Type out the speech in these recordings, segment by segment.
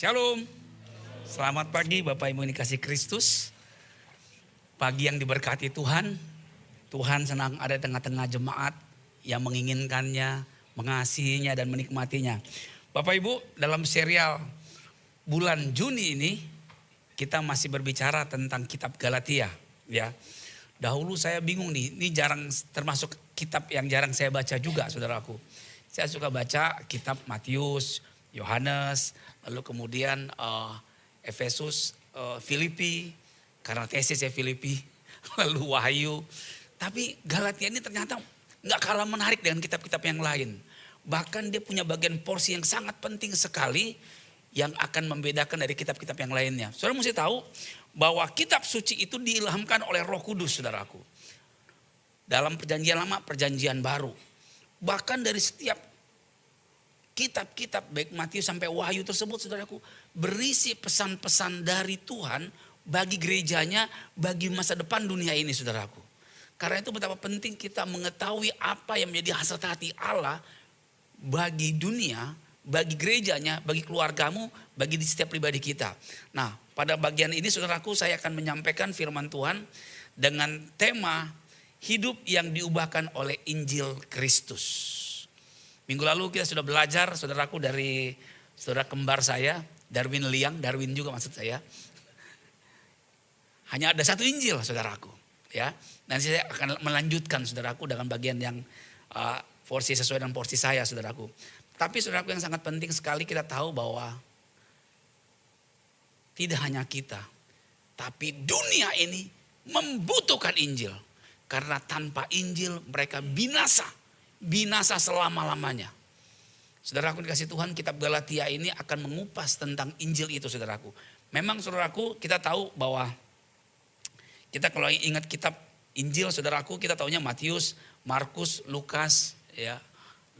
Shalom. Selamat pagi Bapak Ibu yang dikasih Kristus. Pagi yang diberkati Tuhan. Tuhan senang ada di tengah-tengah jemaat yang menginginkannya, mengasihinya dan menikmatinya. Bapak Ibu, dalam serial bulan Juni ini kita masih berbicara tentang kitab Galatia, ya. Dahulu saya bingung nih, ini jarang termasuk kitab yang jarang saya baca juga, saudaraku. Saya suka baca kitab Matius, Yohanes, lalu kemudian Efesus, Filipi, karena tesis ya Filipi, lalu Wahyu. Tapi Galatia ini ternyata nggak kalah menarik dengan kitab-kitab yang lain. Bahkan dia punya bagian porsi yang sangat penting sekali yang akan membedakan dari kitab-kitab yang lainnya. Saudara mesti tahu bahwa kitab suci itu diilhamkan oleh Roh Kudus, saudaraku. Dalam perjanjian lama, perjanjian baru. Bahkan dari setiap kitab-kitab baik Matius sampai Wahyu tersebut, saudaraku, berisi pesan-pesan dari Tuhan bagi gerejanya, bagi masa depan dunia ini, saudaraku. Karena itu betapa penting kita mengetahui apa yang menjadi hasrat hati Allah bagi dunia, bagi gerejanya, bagi keluargamu, bagi di setiap pribadi kita. Nah, pada bagian ini saudaraku saya akan menyampaikan firman Tuhan dengan tema hidup yang diubahkan oleh Injil Kristus. Minggu lalu kita sudah belajar saudaraku dari saudara kembar saya, Darwin Liang, Darwin juga maksud saya. Hanya ada satu Injil saudaraku, ya. Nanti saya akan melanjutkan saudaraku dengan bagian yang porsi sesuai dengan porsi saya saudaraku. Tapi saudaraku yang sangat penting sekali kita tahu bahwa tidak hanya kita, tapi dunia ini membutuhkan Injil. Karena tanpa Injil mereka binasa. Binasa selama-lamanya. Saudaraku dikasih Tuhan, kitab Galatia ini akan mengupas tentang Injil itu saudaraku. Memang saudaraku kita tahu bahwa kita kalau ingat kitab Injil saudaraku, kita tahunya Matius, Markus, Lukas, ya,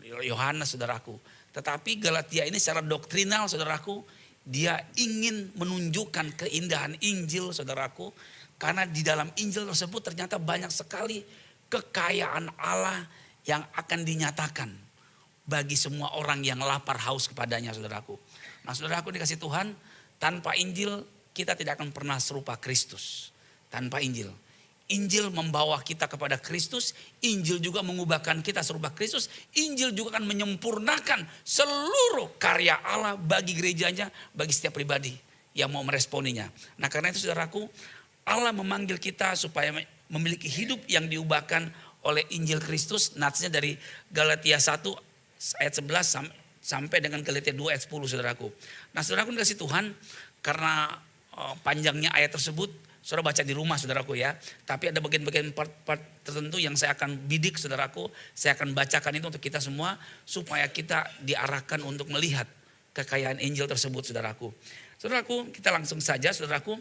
Yohanes saudaraku. Tetapi Galatia ini secara doktrinal saudaraku, dia ingin menunjukkan keindahan Injil saudaraku. Karena di dalam Injil tersebut ternyata banyak sekali kekayaan Allah yang akan dinyatakan bagi semua orang yang lapar haus kepadanya saudaraku. Nah saudaraku dikasih Tuhan, tanpa Injil kita tidak akan pernah serupa Kristus. Tanpa Injil. Injil membawa kita kepada Kristus, Injil juga mengubahkan kita serupa Kristus, Injil juga akan menyempurnakan seluruh karya Allah bagi gerejanya, bagi setiap pribadi yang mau meresponinya. Nah karena itu saudaraku, Allah memanggil kita supaya memiliki hidup yang diubahkan oleh Injil Kristus. Natsnya dari Galatia 1 ayat 11 sampai dengan Galatia 2 ayat 10 saudaraku. Nah saudaraku dikasih Tuhan, karena panjangnya ayat tersebut, saudara baca di rumah saudaraku ya. Tapi ada bagian-bagian part tertentu yang saya akan bidik saudaraku. Saya akan bacakan itu untuk kita semua supaya kita diarahkan untuk melihat kekayaan Injil tersebut saudaraku. Saudaraku kita langsung saja saudaraku.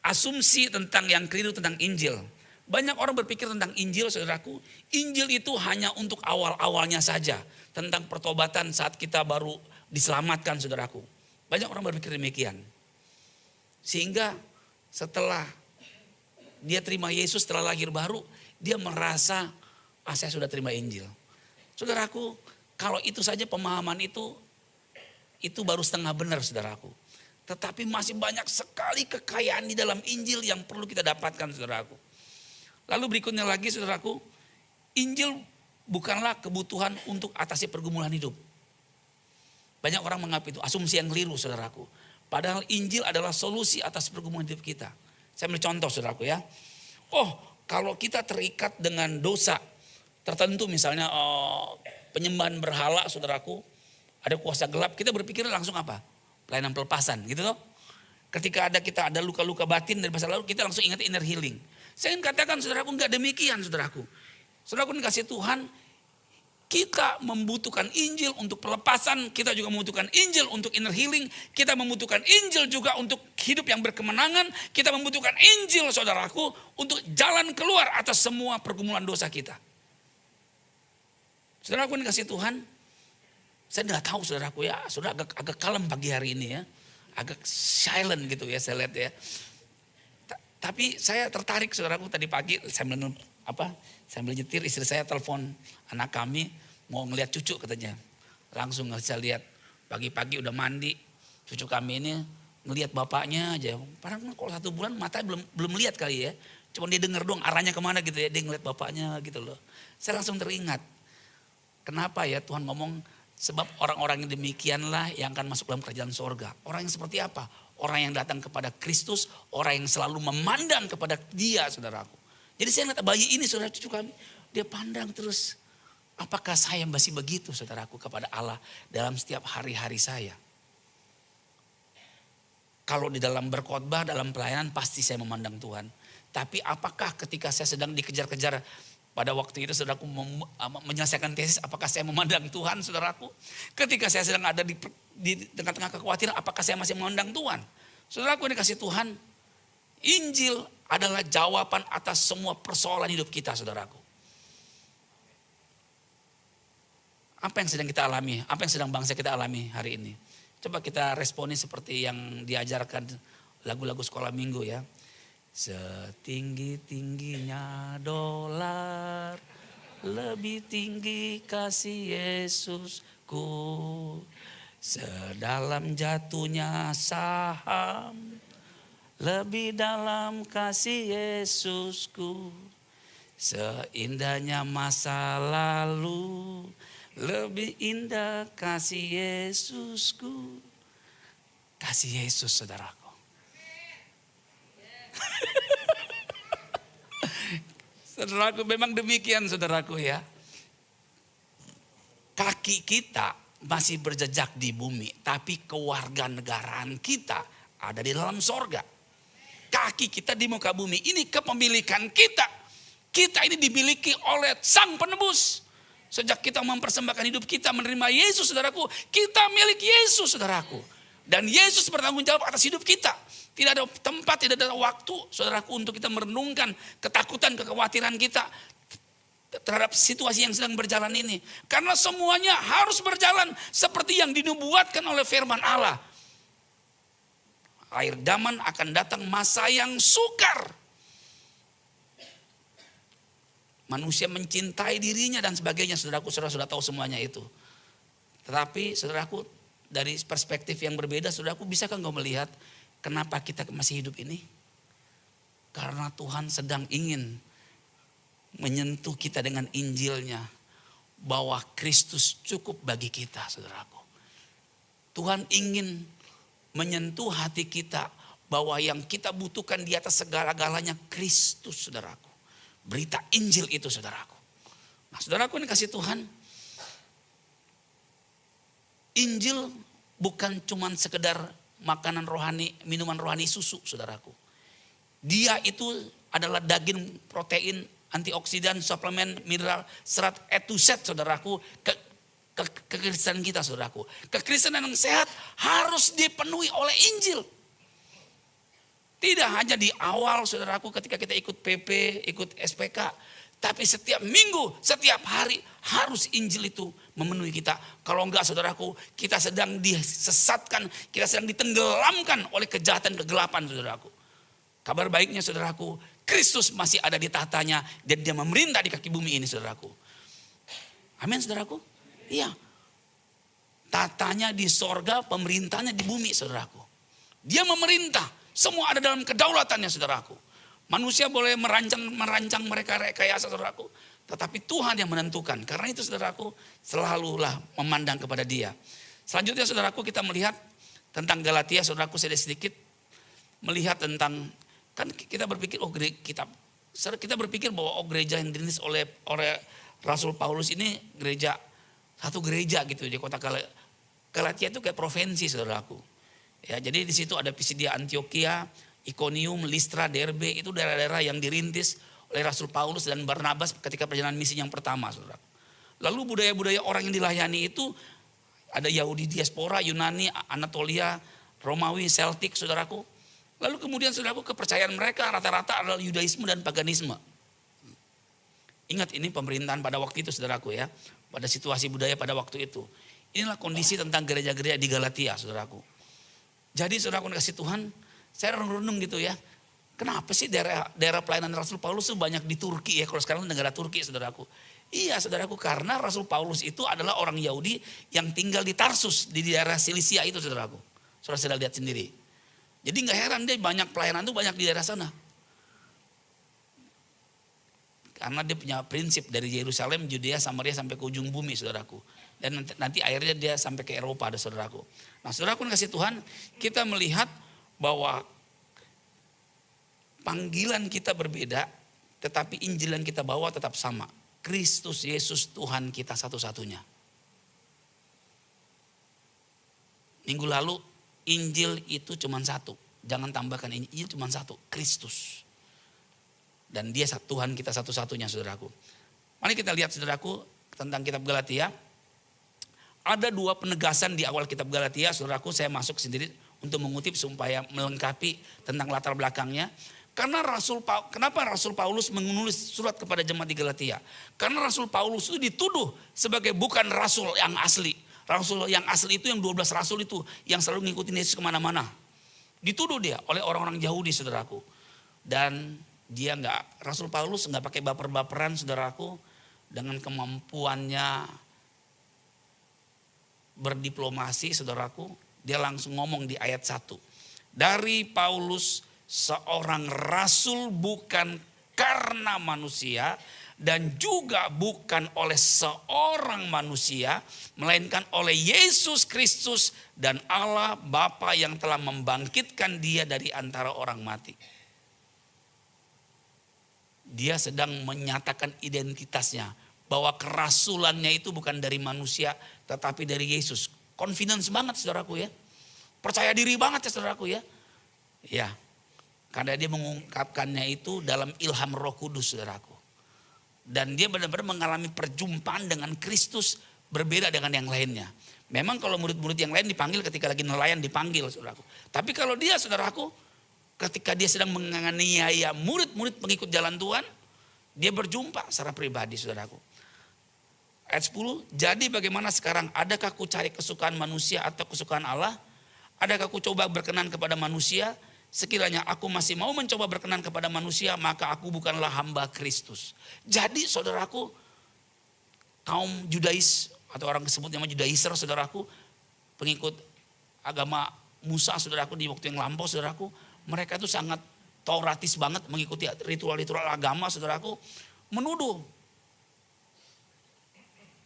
Asumsi tentang yang keliru tentang Injil. Banyak orang berpikir tentang Injil saudaraku. Injil itu hanya untuk awal-awalnya saja. Tentang pertobatan saat kita baru diselamatkan saudaraku. Banyak orang berpikir demikian. Sehingga setelah dia terima Yesus setelah lahir baru, dia merasa saya sudah terima Injil. Saudaraku, kalau itu saja pemahaman itu baru setengah benar saudaraku. Tetapi masih banyak sekali kekayaan di dalam Injil yang perlu kita dapatkan saudaraku. Lalu berikutnya lagi saudaraku, Injil bukanlah kebutuhan untuk atasi pergumulan hidup. Banyak orang menganggap itu asumsi yang keliru saudaraku. Padahal Injil adalah solusi atas pergumulan hidup kita. Saya ambil contoh saudaraku ya. Kalau kita terikat dengan dosa tertentu misalnya penyembahan berhala saudaraku. Ada kuasa gelap, kita berpikir langsung apa? Pelayanan pelepasan gitu loh. Ketika kita ada luka-luka batin dari masa lalu, kita langsung ingat inner healing. Saya ingin katakan saudaraku enggak demikian saudaraku. Saudaraku dikasih Tuhan, kita membutuhkan Injil untuk pelepasan, kita juga membutuhkan Injil untuk inner healing, kita membutuhkan Injil juga untuk hidup yang berkemenangan, kita membutuhkan Injil saudaraku untuk jalan keluar atas semua pergumulan dosa kita. Saudaraku dikasih Tuhan, saya tidak tahu saudaraku ya, saudara agak kalem pagi hari ini ya, agak silent gitu ya saya lihat ya. Tapi saya tertarik saudaraku tadi pagi sambil nyetir istri saya telepon anak kami mau ngeliat cucu katanya. Langsung saya lihat pagi-pagi udah mandi, Cucu kami ini ngelihat bapaknya aja. Padahal kalau 1 bulan matanya belum lihat kali ya. Cuma dia dengar doang arahnya kemana gitu ya. Dia ngeliat bapaknya gitu loh. Saya langsung teringat. Kenapa ya Tuhan ngomong, sebab orang-orang yang demikianlah yang akan masuk dalam kerajaan sorga. Orang yang seperti apa? Orang yang datang kepada Kristus, orang yang selalu memandang kepada Dia, saudaraku. Jadi saya lihat bayi ini, saudara cucu kami, dia pandang terus. Apakah saya masih begitu, saudaraku, kepada Allah dalam setiap hari-hari saya? Kalau di dalam berkhotbah, dalam pelayanan pasti saya memandang Tuhan. Tapi apakah ketika saya sedang dikejar-kejar pada waktu itu saudaraku menyelesaikan tesis, apakah saya memandang Tuhan, saudaraku? Ketika saya sedang ada di tengah-tengah kekhawatiran, apakah saya masih memandang Tuhan? Saudaraku, ini kasih Tuhan, Injil adalah jawaban atas semua persoalan hidup kita, saudaraku. Apa yang sedang kita alami? Apa yang sedang bangsa kita alami hari ini? Coba kita responi seperti yang diajarkan lagu-lagu sekolah minggu ya. Setinggi-tingginya dolar, lebih tinggi kasih Yesusku. Sedalam jatuhnya saham, lebih dalam kasih Yesusku. Seindahnya masa lalu, lebih indah kasih Yesusku. Kasih Yesus, saudaraku. Saudaraku, memang demikian, saudaraku ya. Kaki kita masih berjejak di bumi, tapi kewarganegaraan kita ada di dalam sorga. Kaki kita di muka bumi, ini kepemilikan kita. Kita ini dimiliki oleh Sang Penebus. Sejak kita mempersembahkan hidup kita menerima Yesus, saudaraku, kita milik Yesus, saudaraku. Dan Yesus bertanggung jawab atas hidup kita. Tidak ada tempat, tidak ada waktu, saudaraku, untuk kita merenungkan ketakutan, kekhawatiran kita terhadap situasi yang sedang berjalan ini. Karena semuanya harus berjalan seperti yang dinubuatkan oleh firman Allah. Akhir zaman akan datang masa yang sukar. Manusia mencintai dirinya dan sebagainya, saudaraku, saudara sudah tahu semuanya itu. Tetapi saudaraku, dari perspektif yang berbeda, saudaraku, bisakah engkau melihat kenapa kita masih hidup ini? Karena Tuhan sedang ingin menyentuh kita dengan Injilnya, bahwa Kristus cukup bagi kita, saudaraku. Tuhan ingin menyentuh hati kita bahwa yang kita butuhkan di atas segala-galanya Kristus, saudaraku. Berita Injil itu, saudaraku. Nah, saudaraku, ini kasih Tuhan, Injil bukan cuman sekedar makanan rohani, minuman rohani, susu, saudaraku. Dia itu adalah daging, protein, antioksidan, suplemen, mineral, serat, to Z, saudaraku. Kekristenan kita, saudaraku. Kekristenan yang sehat harus dipenuhi oleh Injil. Tidak hanya di awal, saudaraku, ketika kita ikut PP, ikut SPK. Tapi setiap minggu, setiap hari harus Injil itu memenuhi kita. Kalau enggak, saudaraku, kita sedang disesatkan, kita sedang ditenggelamkan oleh kejahatan, kegelapan, saudaraku. Kabar baiknya, saudaraku, Kristus masih ada di tahtanya dan dia memerintah di kaki bumi ini, saudaraku. Amin, saudaraku. Iya. Tatanya di sorga, pemerintahnya di bumi, saudaraku. Dia memerintah. Semua ada dalam kedaulatannya, saudaraku. Manusia boleh merancang mereka rekayasa, saudaraku. Tetapi Tuhan yang menentukan. Karena itu, saudaraku, selalulah memandang kepada Dia. Selanjutnya, saudaraku, kita melihat tentang Galatia, saudaraku, sedikit melihat tentang, kan kita berpikir, kita berpikir bahwa gereja yang dirintis oleh Rasul Paulus ini satu gereja gitu di kota Galatia itu kayak provinsi, saudaraku. Ya, jadi di situ ada Pisidia, Antioquia, Iconium, Listra, Derbe, itu daerah-daerah yang dirintis oleh Rasul Paulus dan Barnabas ketika perjalanan misi yang pertama, saudara. Lalu budaya-budaya orang yang dilayani itu ada Yahudi diaspora, Yunani, Anatolia, Romawi, Celtic, saudaraku. Lalu kemudian, saudaraku, kepercayaan mereka rata-rata adalah Yudaisme dan paganisme. Ingat, ini pemerintahan pada waktu itu, saudaraku ya. Pada situasi budaya pada waktu itu. Inilah kondisi tentang gereja-gereja di Galatia, saudaraku. Jadi, saudaraku, kasih Tuhan, saya renung gitu ya. Kenapa sih daerah pelayanan Rasul Paulus itu banyak di Turki ya? Kalau sekarang negara Turki, saudaraku. Iya, saudaraku, karena Rasul Paulus itu adalah orang Yahudi yang tinggal di Tarsus, di daerah Silisia itu, saudaraku. Saudara sudah lihat sendiri. Jadi gak heran dia banyak pelayanan tuh banyak di daerah sana. Karena dia punya prinsip dari Yerusalem, Judea, Samaria sampai ke ujung bumi, saudaraku. Dan nanti akhirnya dia sampai ke Eropa, ada saudaraku. Nah, saudaraku kasih Tuhan, kita melihat bahwa panggilan kita berbeda, tetapi Injil yang kita bawa tetap sama. Kristus Yesus Tuhan kita satu-satunya. Minggu lalu Injil itu cuma satu. Jangan tambahkan Injil cuma satu. Kristus. Dan dia Tuhan kita satu-satunya, saudaraku. Mari kita lihat, saudaraku, tentang kitab Galatia. Ada 2 penegasan di awal kitab Galatia, saudaraku. Saya masuk sendiri untuk mengutip supaya melengkapi tentang latar belakangnya. Karena kenapa Rasul Paulus menulis surat kepada jemaat di Galatia? Karena Rasul Paulus itu dituduh sebagai bukan rasul yang asli. Rasul yang asli itu yang 12 rasul itu yang selalu ngikutin Yesus kemana-mana. Dituduh dia oleh orang-orang Yahudi, saudaraku. Dan dia Rasul Paulus nggak pakai baper-baperan, saudaraku. Dengan kemampuannya berdiplomasi, saudaraku. Dia langsung ngomong di ayat 1. Dari Paulus, seorang rasul bukan karena manusia dan juga bukan oleh seorang manusia, melainkan oleh Yesus Kristus dan Allah Bapa yang telah membangkitkan dia dari antara orang mati. Dia sedang menyatakan identitasnya, bahwa kerasulannya itu bukan dari manusia tetapi dari Yesus. Confidence banget, saudaraku ya. Percaya diri banget ya, saudaraku ya. Ya, karena dia mengungkapkannya itu dalam ilham Roh Kudus, saudaraku. Dan dia benar-benar mengalami perjumpaan dengan Kristus berbeda dengan yang lainnya. Memang kalau murid-murid yang lain dipanggil ketika lagi nelayan dipanggil, saudaraku. Tapi kalau dia, saudaraku, ketika dia sedang menganiaya murid-murid pengikut jalan Tuhan, dia berjumpa secara pribadi, saudaraku. Ayat 10, jadi bagaimana sekarang? Adakah ku cari kesukaan manusia atau kesukaan Allah? Adakah ku coba berkenan kepada manusia? Sekiranya aku masih mau mencoba berkenan kepada manusia, maka aku bukanlah hamba Kristus. Jadi saudaraku, kaum Judais atau orang disebut nama Judaizer, saudaraku, pengikut agama Musa, saudaraku, di waktu yang lampau, saudaraku, mereka itu sangat tauratis banget mengikuti ritual-ritual agama, saudaraku, menuduh.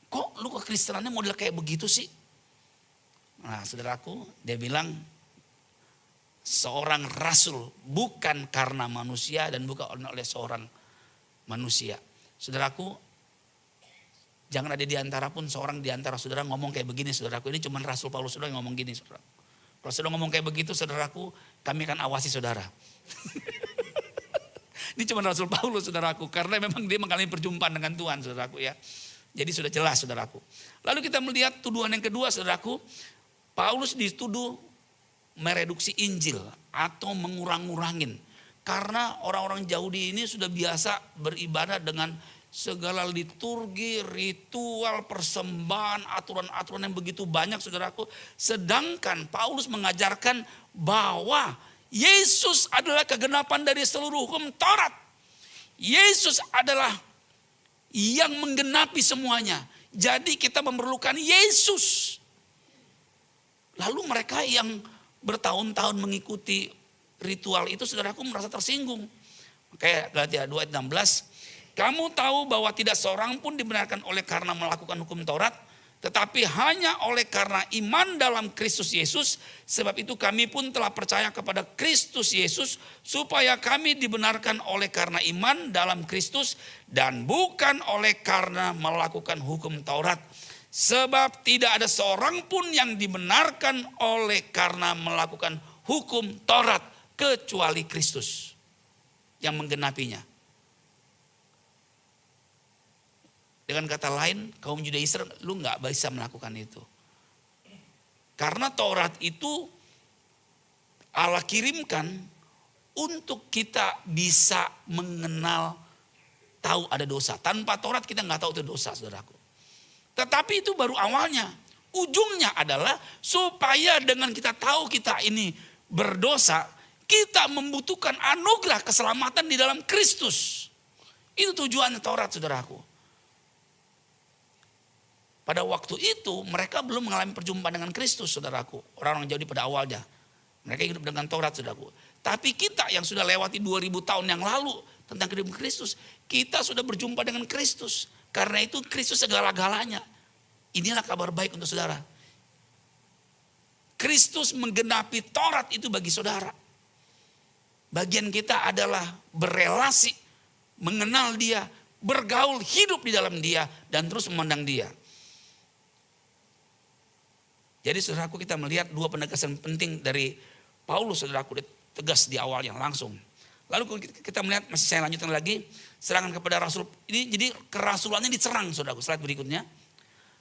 Kok lu kekristenannya model kayak begitu sih? Nah, saudaraku, dia bilang, seorang rasul bukan karena manusia dan bukan oleh seorang manusia. Saudaraku, jangan ada di antara pun seorang di antara saudara ngomong kayak begini, saudaraku. Ini cuma Rasul Paulus saudara yang ngomong gini, saudara. Kalau saudara ngomong kayak begitu, saudaraku, kami akan awasi saudara. Ini cuma Rasul Paulus, saudaraku, karena memang dia mengalami perjumpaan dengan Tuhan, saudaraku ya. Jadi sudah jelas, saudaraku. Lalu kita melihat tuduhan yang kedua, saudaraku. Paulus dituduh mereduksi Injil atau mengurang-ngurangin. Karena orang-orang Yahudi ini sudah biasa beribadah dengan segala liturgi, ritual, persembahan, aturan-aturan yang begitu banyak, saudaraku. Sedangkan Paulus mengajarkan bahwa Yesus adalah kegenapan dari seluruh hukum Taurat. Yesus adalah yang menggenapi semuanya. Jadi kita memerlukan Yesus. Lalu mereka yang bertahun-tahun mengikuti ritual itu, saudaraku, merasa tersinggung. Kayak Galatia 2 ayat 16. Kamu tahu bahwa tidak seorang pun dibenarkan oleh karena melakukan hukum Taurat, tetapi hanya oleh karena iman dalam Kristus Yesus. Sebab itu kami pun telah percaya kepada Kristus Yesus, supaya kami dibenarkan oleh karena iman dalam Kristus dan bukan oleh karena melakukan hukum Taurat. Sebab tidak ada seorang pun yang dibenarkan oleh karena melakukan hukum Taurat kecuali Kristus yang menggenapinya. Dengan kata lain, kaum Judaizer, lu gak bisa melakukan itu. Karena Taurat itu Allah kirimkan untuk kita bisa mengenal, tahu ada dosa. Tanpa Taurat kita gak tahu itu dosa, saudaraku. Tetapi itu baru awalnya. Ujungnya adalah supaya dengan kita tahu kita ini berdosa, kita membutuhkan anugerah keselamatan di dalam Kristus. Itu tujuan Taurat, saudaraku. pada waktu itu mereka belum mengalami perjumpaan dengan Kristus, saudaraku. Orang-orang Yahudi pada awalnya. Mereka hidup dengan Taurat, saudaraku. Tapi kita yang sudah lewati 2000 tahun yang lalu tentang kehidupan Kristus, kita sudah berjumpa dengan Kristus. Karena itu Kristus segala-galanya. Inilah kabar baik untuk saudara. Kristus menggenapi Taurat itu bagi saudara. Bagian kita adalah berelasi, mengenal Dia, bergaul, hidup di dalam Dia, dan terus memandang Dia. Jadi saudaraku, kita melihat dua penegasan penting dari Paulus, saudaraku, tegas di awalnya langsung. Lalu kita melihat, masih saya lanjutkan lagi, serangan kepada Rasul. Ini jadi kerasulannya diserang, saudaraku. Slide berikutnya.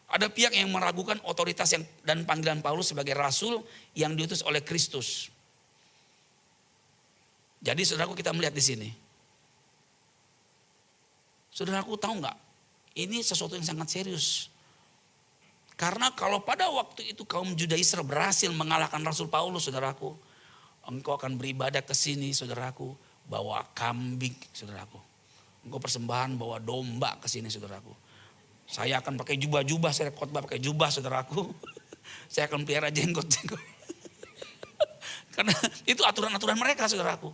Ada pihak yang meragukan otoritas dan panggilan Paulus sebagai rasul yang diutus oleh Kristus. Jadi saudaraku, kita melihat di sini. Saudaraku, tahu nggak? Ini sesuatu yang sangat serius. Karena kalau pada waktu itu kaum Judaisra berhasil mengalahkan Rasul Paulus, saudaraku, engkau akan beribadah ke sini, saudaraku, bawa kambing, saudaraku. Engkau persembahan bawa domba ke sini, saudaraku. Saya akan pakai jubah-jubah, saya khotbah pakai jubah, saudaraku. Saya akan pelihara jenggot-jenggot. Karena itu aturan-aturan mereka, saudaraku.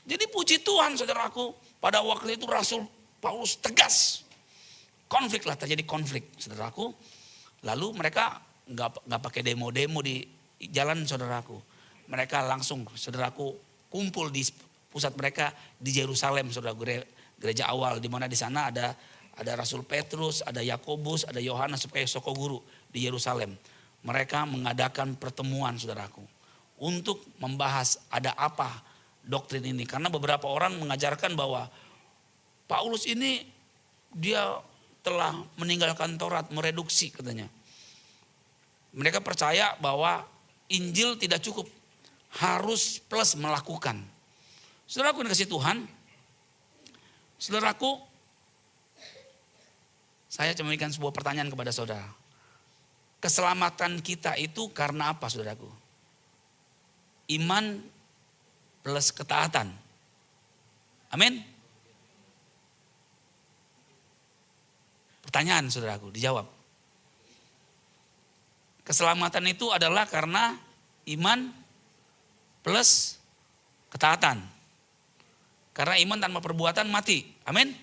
Jadi puji Tuhan, saudaraku, pada waktu itu Rasul Paulus tegas. Konflik lah, terjadi konflik, saudaraku. Lalu mereka nggak pakai demo-demo di jalan, saudaraku. Mereka langsung, saudaraku, kumpul di pusat mereka di Yerusalem, saudaraku, gereja awal, di mana di sana ada Rasul Petrus, ada Yakobus, ada Yohanes sebagai soko guru di Yerusalem. Mereka mengadakan pertemuan, saudaraku, untuk membahas ada apa doktrin ini. Karena beberapa orang mengajarkan bahwa Paulus ini dia telah meninggalkan Taurat, mereduksi katanya. Mereka percaya bahwa Injil tidak cukup, harus plus melakukan. Saudaraku yang kasih Tuhan, saudaraku, saya cuma memberikan sebuah pertanyaan kepada saudara. Keselamatan kita itu karena apa, saudaraku? Iman plus ketaatan. Amin. Pertanyaan, saudaraku, dijawab. Keselamatan itu adalah karena iman plus ketaatan. Karena iman tanpa perbuatan mati. Amin.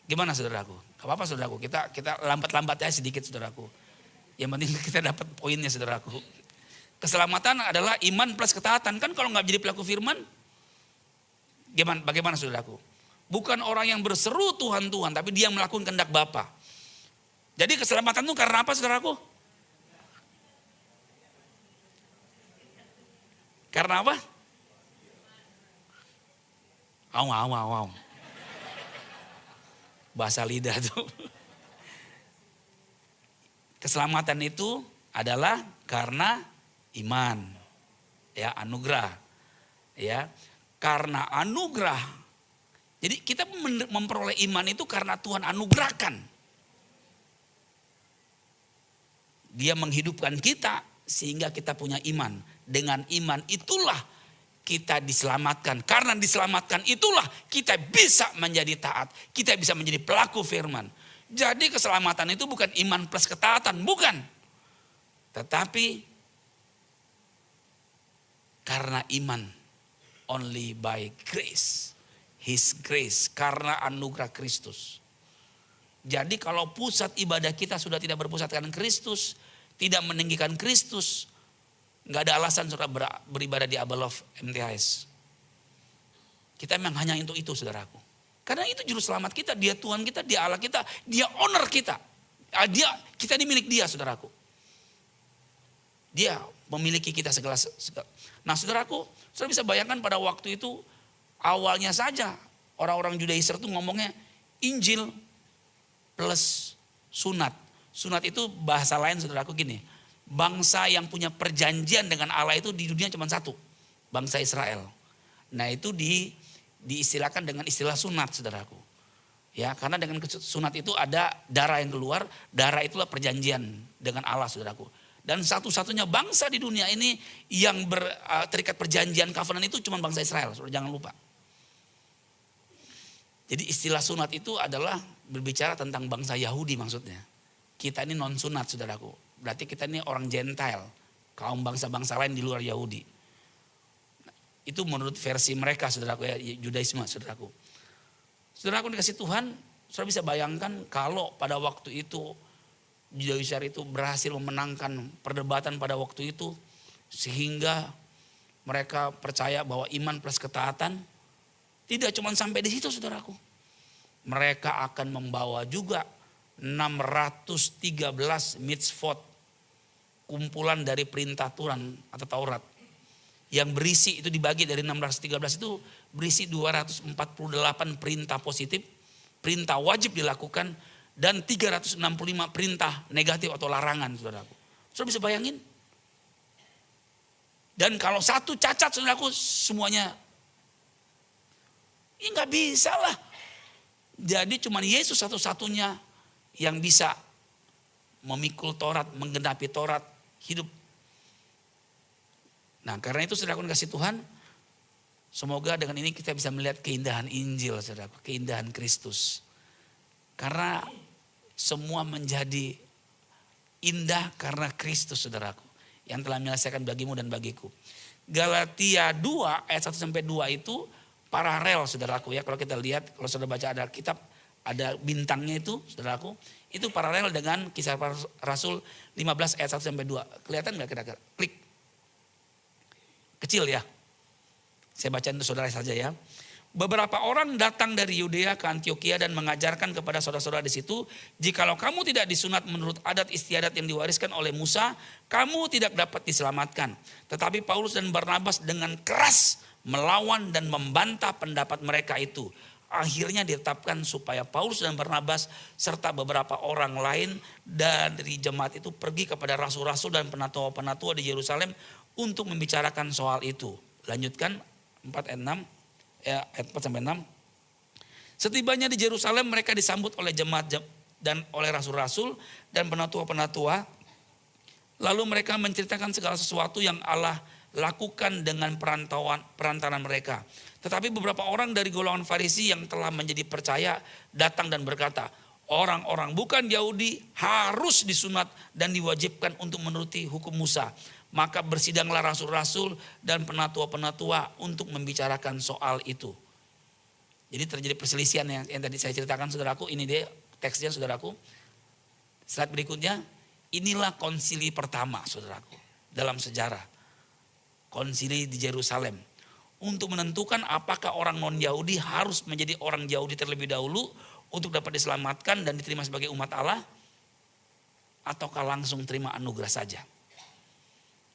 Gimana, saudaraku? Gak apa-apa, saudaraku. Kita lambat-lambat aja sedikit, saudaraku. Yang penting kita dapat poinnya, saudaraku. Keselamatan adalah iman plus ketaatan. Kan kalau gak jadi pelaku firman, bagaimana, saudaraku? Bukan orang yang berseru Tuhan, Tuhan, tapi dia yang melakukan kehendak Bapa. Jadi keselamatan itu karena apa, saudaraku? Karena apa? Au. Bahasa lidah tuh. Keselamatan itu adalah karena iman, ya, anugerah, ya. Karena anugerah. Jadi kita memperoleh iman itu karena Tuhan anugerahkan. Dia menghidupkan kita sehingga kita punya iman. Dengan iman itulah kita diselamatkan. Karena diselamatkan itulah kita bisa menjadi taat. Kita bisa menjadi pelaku firman. Jadi keselamatan itu bukan iman plus ketaatan, bukan. Tetapi karena iman, only by grace. His grace, karena anugerah Kristus. Jadi kalau pusat ibadah kita sudah tidak berpusatkan Kristus, tidak meninggikan Kristus, nggak ada alasan saudara beribadah di Abalov MTHS. Kita memang hanya untuk itu, saudaraku. Karena itu juru selamat kita, dia Tuhan kita, dia Allah kita, dia owner kita. Kita ini milik dia, saudaraku. Dia memiliki kita segala. Nah, saudaraku, saudara bisa bayangkan pada waktu itu, awalnya saja orang-orang Judaisra itu ngomongnya Injil plus sunat. Sunat itu bahasa lain, saudaraku, gini. Bangsa yang punya perjanjian dengan Allah itu di dunia cuma satu. Bangsa Israel. Nah, itu diistilahkan dengan istilah sunat, saudaraku. Ya, karena dengan sunat itu ada darah yang keluar. Darah itulah perjanjian dengan Allah, saudaraku. Dan satu-satunya bangsa di dunia ini yang terikat perjanjian covenant itu cuma bangsa Israel. Saudara jangan lupa. Jadi istilah sunat itu adalah berbicara tentang bangsa Yahudi maksudnya. Kita ini non sunat saudaraku. Berarti kita ini orang Gentile. Kaum bangsa-bangsa lain di luar Yahudi. Itu menurut versi mereka saudaraku ya, Judaisme saudaraku. Saudaraku dikasih Tuhan, saudara bisa bayangkan kalau pada waktu itu Yudea Besar itu berhasil memenangkan perdebatan pada waktu itu. Sehingga mereka percaya bahwa iman plus ketaatan tidak cuma sampai di situ saudaraku. Mereka akan membawa juga 613 mitzvot. Kumpulan dari perintah Tuhan atau Taurat. Yang berisi itu dibagi dari 613 itu berisi 248 perintah positif. Perintah wajib dilakukan. Dan 365 perintah negatif atau larangan saudaraku. Saudara bisa bayangin? Dan kalau satu cacat saudaraku semuanya. Ya gak bisa lah. Jadi cuma Yesus satu-satunya yang bisa memikul Taurat, menggenapi Taurat, hidup. Nah karena itu saudaraku kasih Tuhan, semoga dengan ini kita bisa melihat keindahan Injil saudaraku, keindahan Kristus. Karena semua menjadi indah karena Kristus saudaraku, yang telah menyelesaikan bagimu dan bagiku. Galatia 2 ayat 1-2 itu paralel saudaraku ya. Kalau kita lihat, kalau saudara baca ada kitab, ada bintangnya itu saudaraku. Itu paralel dengan Kisah Rasul 15 ayat 1-2. Kelihatan gak kira-kira? Klik. Kecil ya. Saya baca untuk saudara saja ya. Beberapa orang datang dari Yudea ke Antioquia dan mengajarkan kepada saudara-saudara di situ, jikalau kamu tidak disunat menurut adat istiadat yang diwariskan oleh Musa, kamu tidak dapat diselamatkan. Tetapi Paulus dan Barnabas dengan keras melawan dan membantah pendapat mereka itu. Akhirnya ditetapkan supaya Paulus dan Barnabas serta beberapa orang lain dari jemaat itu pergi kepada rasul-rasul dan penatua-penatua di Yerusalem untuk membicarakan soal itu. Lanjutkan 4 ayat 6. Ayat 4-6. Setibanya di Yerusalem mereka disambut oleh jemaat dan oleh rasul-rasul dan penatua-penatua. Lalu mereka menceritakan segala sesuatu yang Allah lakukan dengan perantaraan mereka. Tetapi beberapa orang dari golongan Farisi yang telah menjadi percaya datang dan berkata, orang-orang bukan Yahudi harus disunat dan diwajibkan untuk menuruti hukum Musa. Maka bersidanglah rasul-rasul dan penatua-penatua untuk membicarakan soal itu. Jadi terjadi perselisihan yang tadi saya ceritakan saudaraku. Ini dia teksnya saudaraku. Slide berikutnya. Inilah konsili pertama saudaraku dalam sejarah. Konsili di Yerusalem. Untuk menentukan apakah orang non-Yahudi harus menjadi orang Yahudi terlebih dahulu. Untuk dapat diselamatkan dan diterima sebagai umat Allah. Ataukah langsung terima anugerah saja.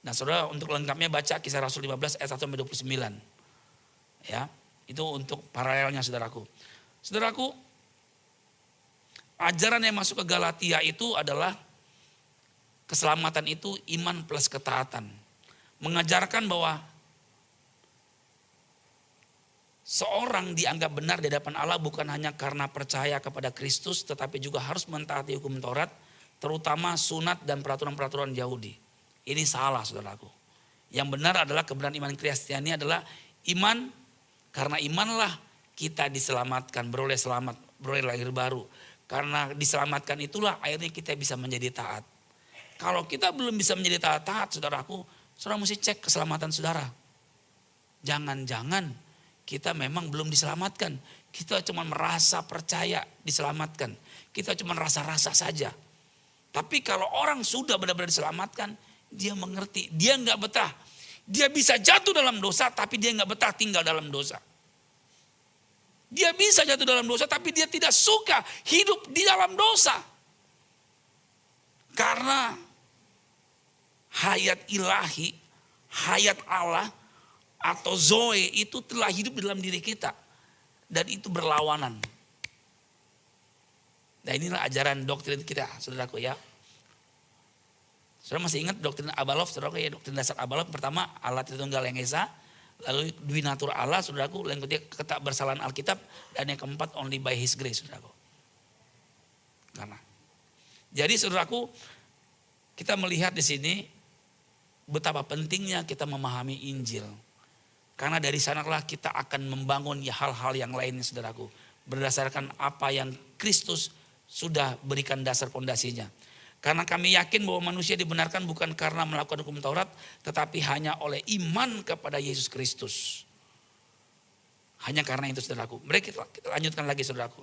Nah saudara untuk lengkapnya baca Kisah Rasul 15 ayat 1-29. Ya, itu untuk paralelnya saudaraku. Saudaraku, ajaran yang masuk ke Galatia itu adalah keselamatan itu iman plus ketaatan. Mengajarkan bahwa seorang dianggap benar di hadapan Allah bukan hanya karena percaya kepada Kristus, tetapi juga harus mentaati hukum Taurat, terutama sunat dan peraturan-peraturan Yahudi. Ini salah saudaraku. Yang benar adalah kebenaran iman Kristiani adalah iman, karena imanlah kita diselamatkan, beroleh selamat, beroleh lahir baru. Karena diselamatkan itulah akhirnya kita bisa menjadi taat. Kalau kita belum bisa menjadi taat saudaraku, saudara mesti cek keselamatan saudara. Jangan-jangan kita memang belum diselamatkan. Kita cuma merasa percaya diselamatkan. Kita cuma rasa-rasa saja. Tapi kalau orang sudah benar-benar diselamatkan, dia mengerti, dia nggak betah. Dia bisa jatuh dalam dosa tapi dia nggak betah tinggal dalam dosa. Dia bisa jatuh dalam dosa tapi dia tidak suka hidup di dalam dosa. Karena hayat ilahi, hayat Allah atau Zoe itu telah hidup di dalam diri kita. Dan itu berlawanan. Nah inilah ajaran doktrin kita saudaraku ya. Saudara masih ingat doktrin Abalov, saudara ya, doktrin dasar Abalov pertama Allah Tritunggal yang Esa, lalu Dwi Natur Allah, saudaraku, yang ketiga ketakbersalahan Alkitab, dan yang keempat only by His grace, saudaraku. Karena, jadi saudaraku, kita melihat di sini betapa pentingnya kita memahami Injil, karena dari sanalah kita akan membangun hal-hal yang lainnya, saudaraku. berdasarkan apa yang Kristus sudah berikan dasar pondasinya. Karena kami yakin bahwa manusia dibenarkan bukan karena melakukan hukum Taurat, tetapi hanya oleh iman kepada Yesus Kristus. Hanya karena itu saudaraku. Kita lanjutkan lagi saudaraku.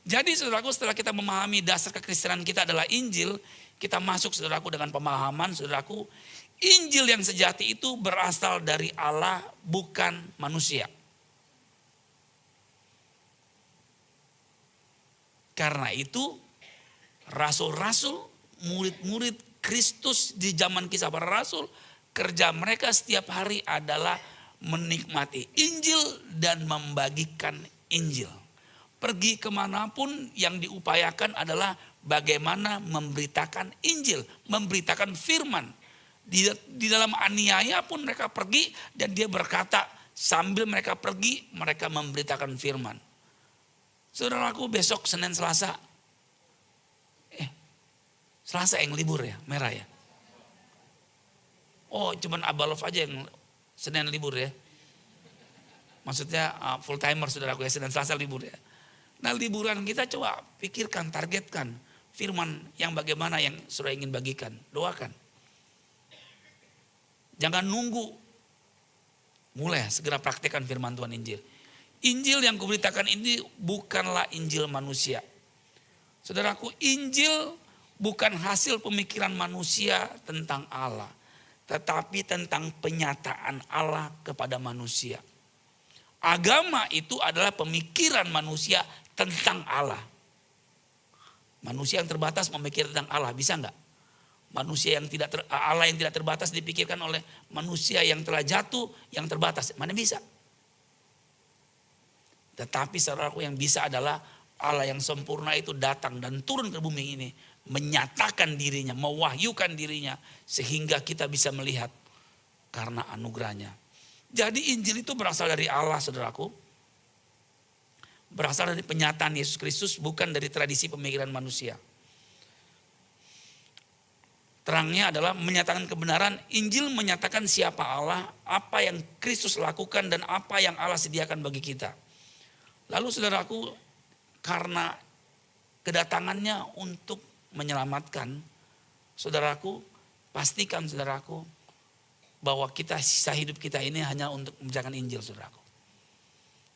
Jadi saudaraku, setelah kita memahami dasar kekristenan kita adalah Injil, kita masuk saudaraku dengan pemahaman saudaraku, Injil yang sejati itu berasal dari Allah bukan manusia. Karena itu rasul-rasul, murid-murid Kristus di zaman kisah para rasul, kerja mereka setiap hari adalah menikmati Injil dan membagikan Injil. Pergi kemanapun yang diupayakan adalah bagaimana memberitakan Injil, memberitakan firman. Di dalam aniaya pun mereka pergi dan dia berkata sambil mereka pergi mereka memberitakan firman. Saudaraku, besok Senin Selasa. Selasa yang libur ya, merah ya. Oh, cuman Abalov aja yang Senin libur ya. Maksudnya full timer saudaraku ya, Senin Selasa libur ya. Nah, liburan kita coba pikirkan, targetkan firman yang bagaimana yang saudara ingin bagikan. Doakan. Jangan nunggu. Mulai segera praktekkan firman Tuhan Injil. Injil yang kuberitakan ini bukanlah Injil manusia. Saudaraku, Injil bukan hasil pemikiran manusia tentang Allah. Tetapi tentang penyataan Allah kepada manusia. Agama itu adalah pemikiran manusia tentang Allah. Manusia yang terbatas memikir tentang Allah, bisa enggak? Manusia yang Allah yang tidak terbatas dipikirkan oleh manusia yang telah jatuh, yang terbatas. Mana bisa? Tetapi saudaraku, yang bisa adalah Allah yang sempurna itu datang dan turun ke bumi ini. Menyatakan dirinya, mewahyukan dirinya. Sehingga kita bisa melihat karena anugerahnya. Jadi Injil itu berasal dari Allah saudaraku. Berasal dari penyataan Yesus Kristus, bukan dari tradisi pemikiran manusia. Terangnya adalah menyatakan kebenaran. Injil menyatakan siapa Allah, apa yang Kristus lakukan dan apa yang Allah sediakan bagi kita. Lalu saudaraku, karena kedatangannya untuk menyelamatkan, saudaraku, pastikan saudaraku bahwa sisa hidup kita ini hanya untuk memberitakan Injil saudaraku.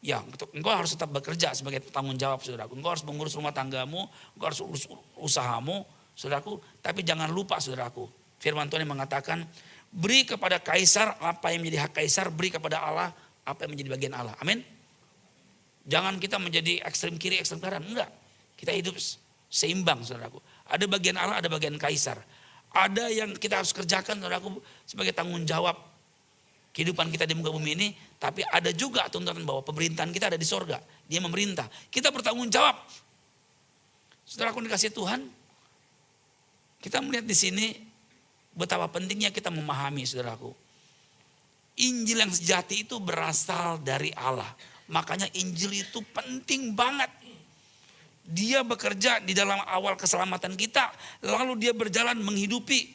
Ya, engkau harus tetap bekerja sebagai tanggung jawab saudaraku. Engkau harus mengurus rumah tanggamu, engkau harus urus usahamu saudaraku. Tapi jangan lupa saudaraku, firman Tuhan yang mengatakan, beri kepada kaisar apa yang menjadi hak kaisar, beri kepada Allah apa yang menjadi bagian Allah. Amin. Jangan kita menjadi ekstrem kiri, ekstrem kanan. Enggak. Kita hidup seimbang saudaraku. Ada bagian Allah, ada bagian kaisar. Ada yang kita harus kerjakan saudaraku sebagai tanggung jawab kehidupan kita di muka bumi ini. Tapi ada juga tuntutan bahwa pemerintahan kita ada di sorga. Dia memerintah. Kita bertanggung jawab. Saudaraku dikasih Tuhan. Kita melihat di sini betapa pentingnya kita memahami saudaraku. Injil yang sejati itu berasal dari Allah. Makanya Injil itu penting banget. Dia bekerja di dalam awal keselamatan kita. Lalu dia berjalan menghidupi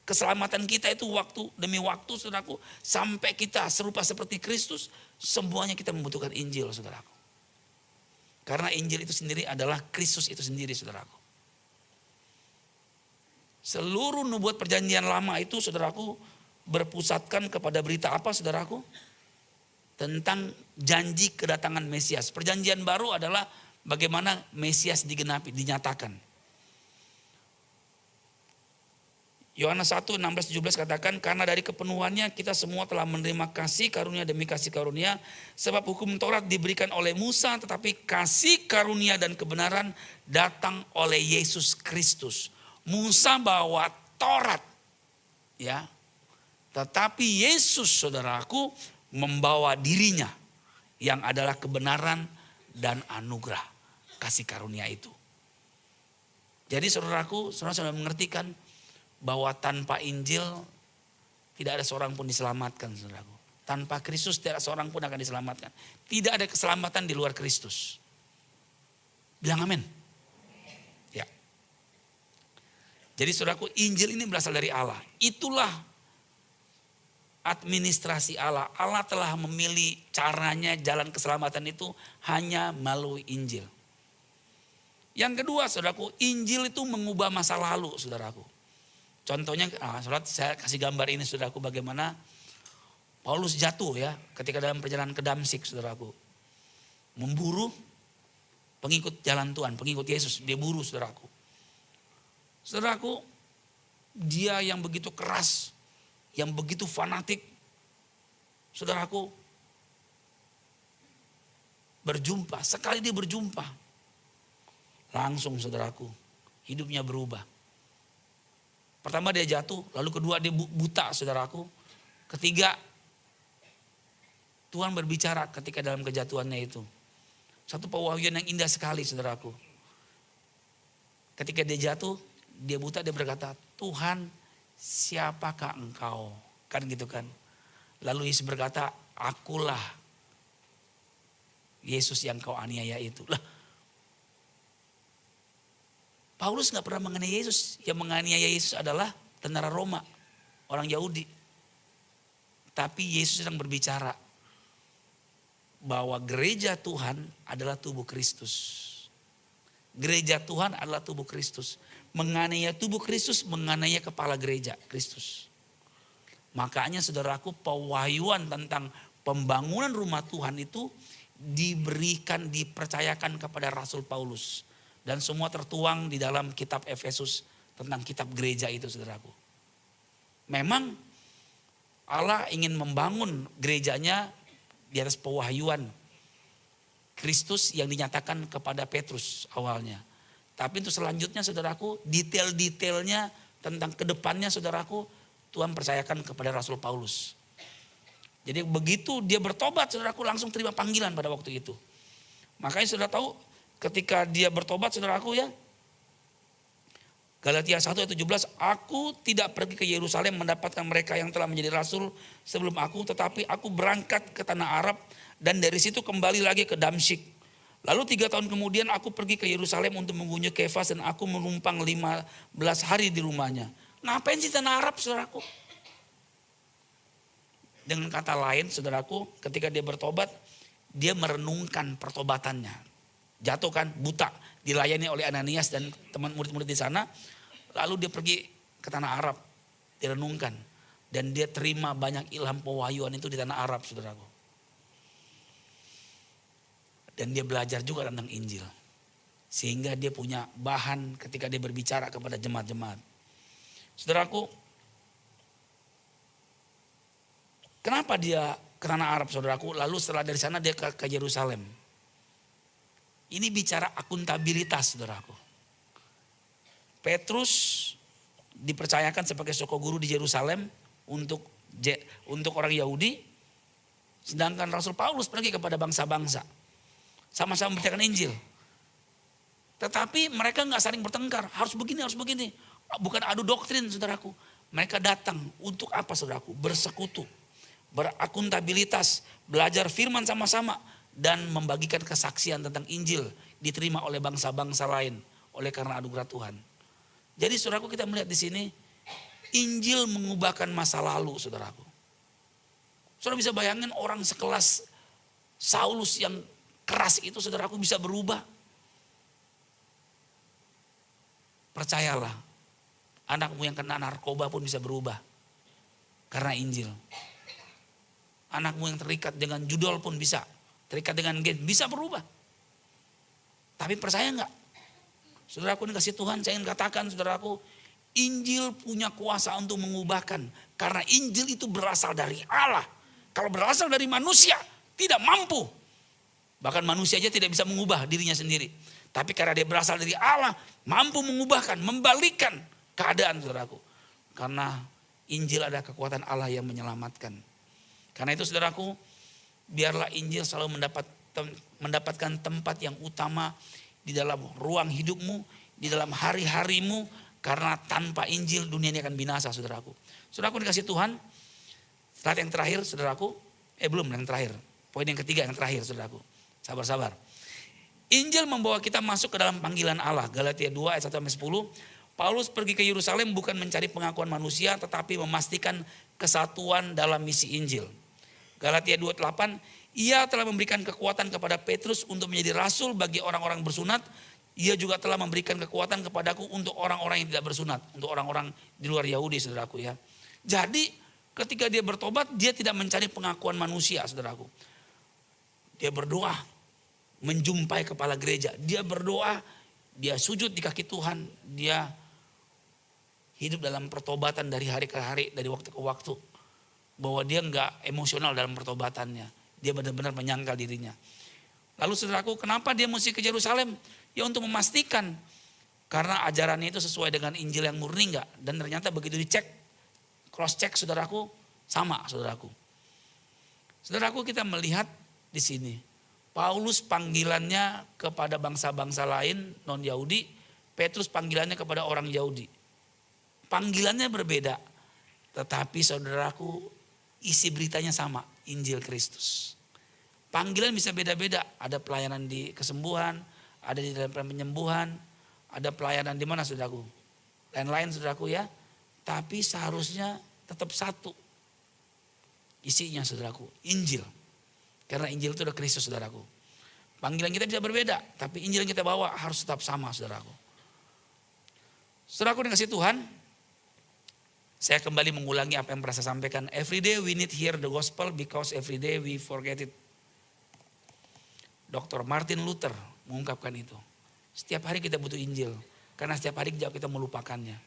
keselamatan kita itu waktu demi waktu saudaraku. Sampai kita serupa seperti Kristus. Semuanya kita membutuhkan Injil saudaraku. Karena Injil itu sendiri adalah Kristus itu sendiri saudaraku. Seluruh nubuat perjanjian lama itu saudaraku berpusatkan kepada berita apa saudaraku? Tentang janji kedatangan Mesias. Perjanjian baru adalah bagaimana Mesias digenapi, dinyatakan. Yohanes 1, 16, 17 katakan, karena dari kepenuhannya kita semua telah menerima kasih karunia demi kasih karunia. Sebab hukum Taurat diberikan oleh Musa, tetapi kasih karunia dan kebenaran datang oleh Yesus Kristus. Musa bawa Taurat, ya. Tetapi Yesus saudaraku membawa dirinya yang adalah kebenaran dan anugerah kasih karunia itu. Jadi saudaraku, saudara mengertikan bahwa tanpa Injil tidak ada seorang pun diselamatkan saudaraku. Tanpa Kristus tidak seorang pun akan diselamatkan. Tidak ada keselamatan di luar Kristus. Bilang amin. Ya. Jadi saudaraku, Injil ini berasal dari Allah. Itulah administrasi Allah. Allah telah memilih caranya jalan keselamatan itu hanya melalui Injil. Yang kedua saudaraku, Injil itu mengubah masa lalu saudaraku. Contohnya, saudara saya kasih gambar ini saudaraku bagaimana Paulus jatuh ya ketika dalam perjalanan ke Damsyik saudaraku. Memburu pengikut jalan Tuhan, pengikut Yesus, dia buru saudaraku. Saudaraku, dia yang begitu keras, yang begitu fanatik, saudaraku, berjumpa, sekali dia berjumpa, langsung saudaraku, hidupnya berubah. Pertama dia jatuh, lalu kedua dia buta saudaraku. Ketiga, Tuhan berbicara ketika dalam kejatuhannya itu. Satu pewahyuan yang indah sekali saudaraku. Ketika dia jatuh, dia buta, dia berkata, Tuhan siapakah engkau? Kan gitu kan. Lalu Yesus berkata, akulah Yesus yang kau aniaya itu. Lah, Paulus gak pernah menganiaya Yesus. Yang menganiaya Yesus adalah tentara Roma, orang Yahudi. Tapi Yesus sedang berbicara bahwa gereja Tuhan adalah tubuh Kristus. Gereja Tuhan adalah tubuh Kristus. Menganiaya tubuh Kristus, menganiaya kepala gereja Kristus. Makanya saudaraku, pewahyuan tentang pembangunan rumah Tuhan itu diberikan, dipercayakan kepada Rasul Paulus. Dan semua tertuang di dalam kitab Efesus tentang kitab gereja itu saudaraku. Memang Allah ingin membangun gerejanya di atas pewahyuan Kristus yang dinyatakan kepada Petrus awalnya. Tapi untuk selanjutnya saudaraku, detail-detailnya tentang kedepannya saudaraku, Tuhan percayakan kepada Rasul Paulus. Jadi begitu dia bertobat saudaraku, langsung terima panggilan pada waktu itu. Makanya saudara tahu ketika dia bertobat saudaraku ya, Galatia 1 ayat 17, aku tidak pergi ke Yerusalem mendapatkan mereka yang telah menjadi rasul sebelum aku, tetapi aku berangkat ke tanah Arab dan dari situ kembali lagi ke Damsyik. Lalu 3 tahun kemudian aku pergi ke Yerusalem untuk mengunjungi Kefas dan aku menumpang 15 hari di rumahnya. Ngapain sih tanah Arab saudaraku? Dengan kata lain saudaraku, ketika dia bertobat, dia merenungkan pertobatannya. Jatuh kan, buta, dilayani oleh Ananias dan teman murid-murid di sana. Lalu dia pergi ke tanah Arab, direnungkan. Dan dia terima banyak ilham pewahyuan itu di tanah Arab saudaraku. Dan dia belajar juga tentang Injil. Sehingga dia punya bahan ketika dia berbicara kepada jemaat-jemaat. Saudaraku, kenapa dia ke tanah Arab saudaraku? Lalu setelah dari sana dia ke Yerusalem. Ini bicara akuntabilitas saudaraku. Petrus dipercayakan sebagai soko guru di Yerusalem untuk orang Yahudi. Sedangkan Rasul Paulus pergi kepada bangsa-bangsa. Sama-sama memberitakan Injil. Tetapi mereka gak saling bertengkar. Harus begini, harus begini. Bukan adu doktrin saudaraku. Mereka datang untuk apa saudaraku? Bersekutu. Berakuntabilitas. Belajar firman sama-sama. Dan membagikan kesaksian tentang Injil. Diterima oleh bangsa-bangsa lain. Oleh karena anugerah Tuhan. Jadi saudaraku, kita melihat di sini. Injil mengubahkan masa lalu saudaraku. Saudara bisa bayangin orang sekelas Saulus yang keras itu saudaraku bisa berubah. Percayalah, anakmu yang kena narkoba pun bisa berubah karena Injil. Anakmu yang terikat dengan judol pun bisa, terikat dengan gen bisa berubah. Tapi percaya enggak? Saudaraku, ini kasih Tuhan, saya ingin katakan saudaraku, Injil punya kuasa untuk mengubahkan. Karena Injil itu berasal dari Allah. Kalau berasal dari manusia, tidak mampu. Bahkan manusia aja tidak bisa mengubah dirinya sendiri. Tapi karena dia berasal dari Allah, mampu mengubahkan, membalikkan keadaan saudaraku. Karena Injil ada kekuatan Allah yang menyelamatkan. Karena itu saudaraku, biarlah Injil selalu mendapatkan tempat yang utama di dalam ruang hidupmu, di dalam hari-harimu. Karena tanpa Injil dunia ini akan binasa saudaraku. Saudaraku dikasih Tuhan, slide yang terakhir saudaraku, belum yang terakhir. Poin yang ketiga yang terakhir saudaraku. Sabar-sabar. Injil membawa kita masuk ke dalam panggilan Allah. Galatia 2 ayat 1-10. Paulus pergi ke Yerusalem bukan mencari pengakuan manusia tetapi memastikan kesatuan dalam misi Injil. Galatia 2:8, ia telah memberikan kekuatan kepada Petrus untuk menjadi rasul bagi orang-orang bersunat. Ia juga telah memberikan kekuatan kepadaku untuk orang-orang yang tidak bersunat. Untuk orang-orang di luar Yahudi, saudaraku ya. Jadi ketika dia bertobat, dia tidak mencari pengakuan manusia, saudaraku. Dia berdoa, menjumpai kepala gereja. Dia berdoa, dia sujud di kaki Tuhan. Dia hidup dalam pertobatan dari hari ke hari, dari waktu ke waktu. Bahwa dia enggak emosional dalam pertobatannya. Dia benar-benar menyangkal dirinya. Lalu saudaraku, kenapa dia mesti ke Yerusalem? Ya untuk memastikan. Karena ajarannya itu sesuai dengan Injil yang murni enggak. Dan ternyata begitu dicek, cross check saudaraku, sama saudaraku. Saudaraku, kita melihat di sini. Paulus panggilannya kepada bangsa-bangsa lain non Yahudi. Petrus panggilannya kepada orang Yahudi. Panggilannya berbeda. Tetapi saudaraku, isi beritanya sama, Injil Kristus. Panggilan bisa beda-beda, ada pelayanan di kesembuhan, ada di dalam penyembuhan, ada pelayanan di mana saudaraku. Lain-lain saudaraku ya, tapi seharusnya tetap satu. Isinya saudaraku, Injil. Karena Injil itu adalah Kristus saudaraku. Panggilan kita bisa berbeda, tapi Injil yang kita bawa harus tetap sama saudaraku. Saudaraku dikasih Tuhan, saya kembali mengulangi apa yang pernah saya sampaikan. Every day we need hear the gospel because every day we forget it. Dr. Martin Luther mengungkapkan itu. Setiap hari kita butuh Injil. Karena setiap hari kita melupakannya.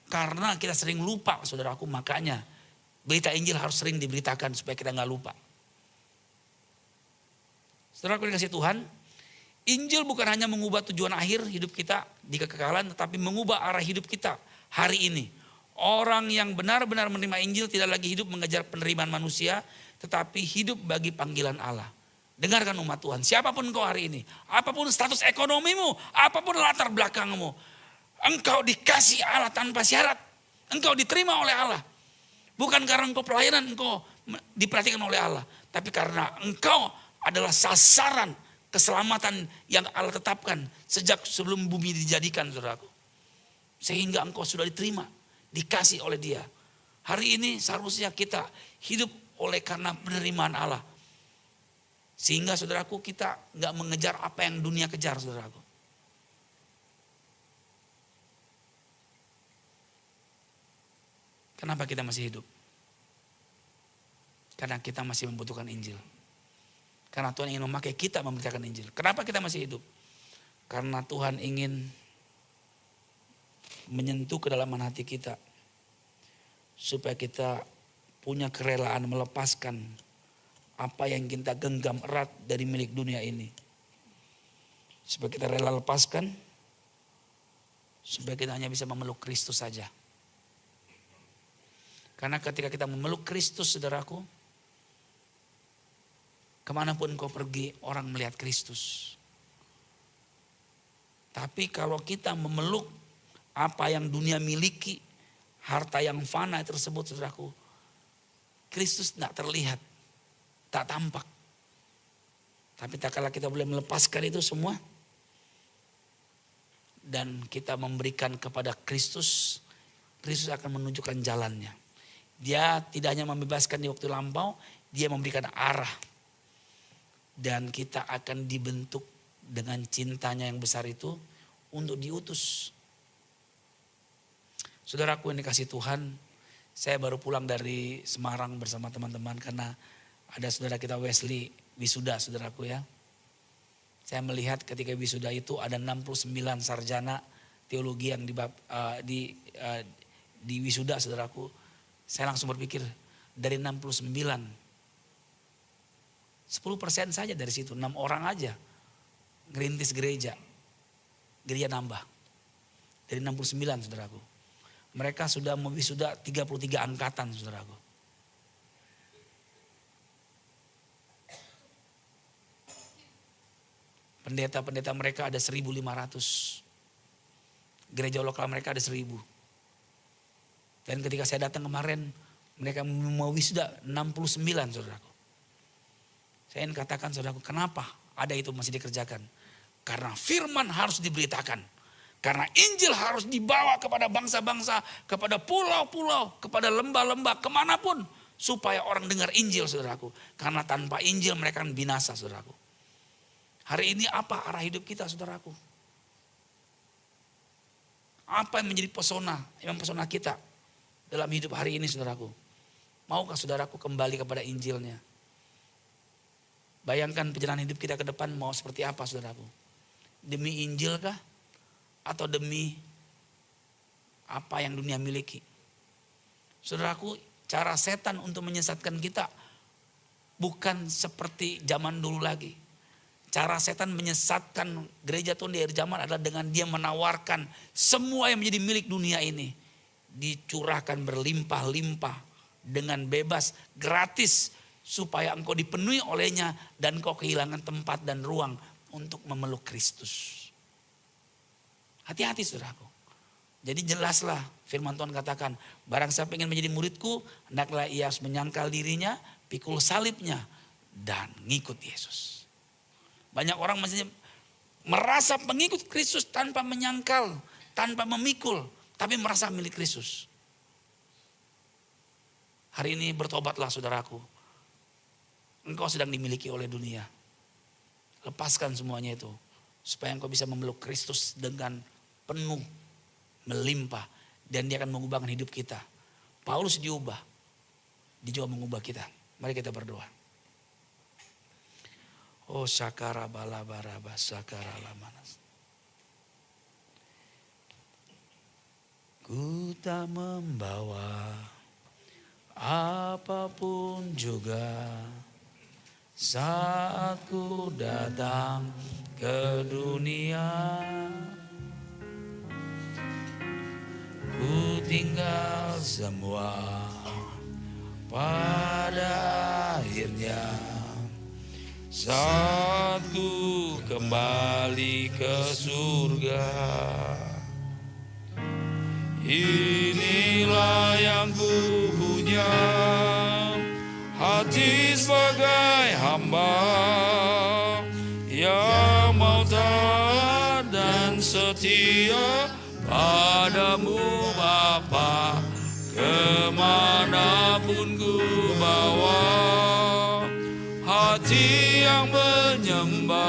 Karena kita sering lupa saudaraku, makanya berita Injil harus sering diberitakan supaya kita gak lupa. Saudaraku dikasih Tuhan, Injil bukan hanya mengubah tujuan akhir hidup kita di kekekalan, tetapi mengubah arah hidup kita hari ini. Orang yang benar-benar menerima Injil tidak lagi hidup mengejar penerimaan manusia, tetapi hidup bagi panggilan Allah. Dengarkan umat Tuhan, siapapun engkau hari ini, apapun status ekonomimu, apapun latar belakangmu, engkau dikasih Allah tanpa syarat. Engkau diterima oleh Allah. Bukan karena engkau pelayanan, engkau diperhatikan oleh Allah. Tapi karena engkau adalah sasaran keselamatan yang Allah tetapkan sejak sebelum bumi dijadikan, saudaraku. Sehingga engkau sudah diterima, dikasih oleh Dia. Hari ini seharusnya kita hidup oleh karena penerimaan Allah. Sehingga saudaraku, kita gak mengejar apa yang dunia kejar, saudaraku. Kenapa kita masih hidup? Karena kita masih membutuhkan Injil. Karena Tuhan ingin memakai kita memberitakan Injil. Kenapa kita masih hidup? Karena Tuhan ingin menyentuh kedalaman hati kita. Supaya kita punya kerelaan melepaskan apa yang kita genggam erat dari milik dunia ini. Supaya kita rela lepaskan. Supaya kita hanya bisa memeluk Kristus saja. Karena ketika kita memeluk Kristus, saudaraku, kemanapun kau pergi, orang melihat Kristus. Tapi kalau kita memeluk apa yang dunia miliki, harta yang fana tersebut, saudaraku, Kristus tidak terlihat, tak tampak. Tapi tak kala kita boleh melepaskan itu semua, dan kita memberikan kepada Kristus, Kristus akan menunjukkan jalannya. Dia tidak hanya membebaskan di waktu lampau, Dia memberikan arah. Dan kita akan dibentuk dengan cintanya yang besar itu untuk diutus. Saudaraku yang dikasih Tuhan, saya baru pulang dari Semarang bersama teman-teman karena ada saudara kita Wesley wisuda, saudaraku ya. Saya melihat ketika wisuda itu ada 69 sarjana teologi yang di wisuda, saudaraku. Saya langsung berpikir dari 69, 10% saja dari situ, 6 orang aja ngerintis gereja. Gereja nambah. Dari 69, saudaraku. Mereka sudah mewisuda 33 angkatan, saudaraku. Pendeta-pendeta mereka ada 1.500. Gereja lokal mereka ada 1.000. Dan ketika saya datang kemarin, mereka mau wisuda 69, saudaraku. Saya ingin katakan, saudaraku, kenapa ada itu masih dikerjakan? Karena firman harus diberitakan. Karena Injil harus dibawa kepada bangsa-bangsa, kepada pulau-pulau, kepada lembah-lembah, kemanapun. Supaya orang dengar Injil, saudaraku. Karena tanpa Injil mereka akan binasa, saudaraku. Hari ini apa arah hidup kita, saudaraku? Apa yang menjadi pesona kita dalam hidup hari ini, saudaraku? Maukah saudaraku kembali kepada Injilnya? Bayangkan perjalanan hidup kita ke depan mau seperti apa, saudaraku? Demi Injil kah? Atau demi apa yang dunia miliki? Saudaraku, cara setan untuk menyesatkan kita bukan seperti zaman dulu lagi. Cara setan menyesatkan gereja Tuhan di akhir zaman adalah dengan dia menawarkan semua yang menjadi milik dunia ini. Dicurahkan berlimpah-limpah dengan bebas, gratis. Supaya engkau dipenuhi olehnya dan engkau kehilangan tempat dan ruang untuk memeluk Kristus. Hati-hati, saudaraku. Jadi jelaslah firman Tuhan katakan, barang siapa ingin menjadi muridku, hendaklah ia harus menyangkal dirinya, pikul salibnya, dan ngikut Yesus. Banyak orang merasa pengikut Kristus tanpa menyangkal, tanpa memikul, tapi merasa milik Kristus. Hari ini bertobatlah, saudaraku. Engkau sedang dimiliki oleh dunia. Lepaskan semuanya itu, supaya engkau bisa memeluk Kristus dengan penuh, melimpah, dan dia akan mengubahkan hidup kita. Paulus diubah, dia juga mengubah kita. Mari kita berdoa. Oh sakara balabaraba sakara lamanas. Ku tak membawa apapun juga saat ku datang ke dunia. Ku tinggal semua pada akhirnya saat ku kembali ke surga. Inilah yang ku punya, hati sebagai hamba yang mau taat dan setia padamu Bapa, kemanapun ku bawa, hati yang menyembah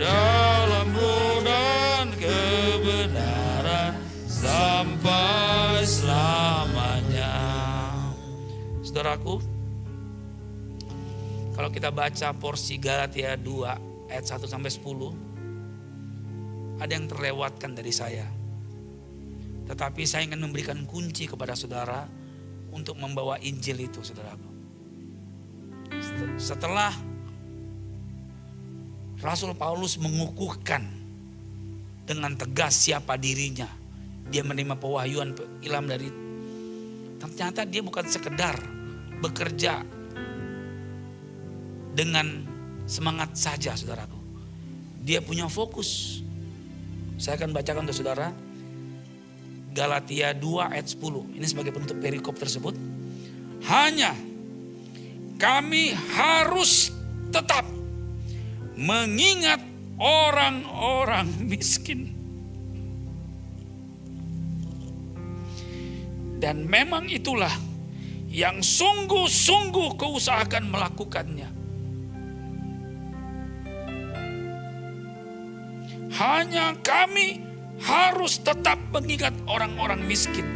dalam roh dan kebenaran sampai selamanya. Saudaraku, kalau kita baca porsi Galatia 2 ayat 1 sampai 10, ada yang terlewatkan dari saya. Tetapi saya ingin memberikan kunci kepada saudara untuk membawa Injil itu, saudaraku. Setelah Rasul Paulus mengukuhkan dengan tegas siapa dirinya, dia menerima pewahyuan ilham dari, ternyata dia bukan sekedar bekerja dengan semangat saja, saudaraku. Dia punya fokus. Saya akan bacakan untuk saudara Galatia 2 ayat 10. Ini sebagai penutup perikop tersebut. Hanya kami harus tetap mengingat orang-orang miskin. Dan memang itulah yang sungguh-sungguh keusahakan melakukannya. Hanya kami harus tetap mengingat orang-orang miskin.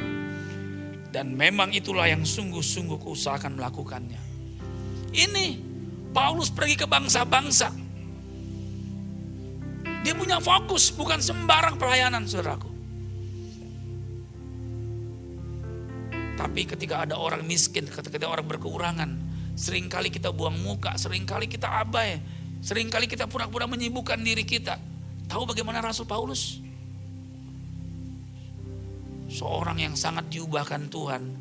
Dan memang itulah yang sungguh-sungguh keusahakan melakukannya. Ini Paulus pergi ke bangsa-bangsa. Dia punya fokus, bukan sembarang pelayanan, saudaraku. Tapi ketika ada orang miskin, ketika ada orang berkekurangan, seringkali kita buang muka, seringkali kita abai, seringkali kita pura-pura menyibukkan diri kita. Tahu bagaimana Rasul Paulus? Seorang yang sangat diubahkan Tuhan,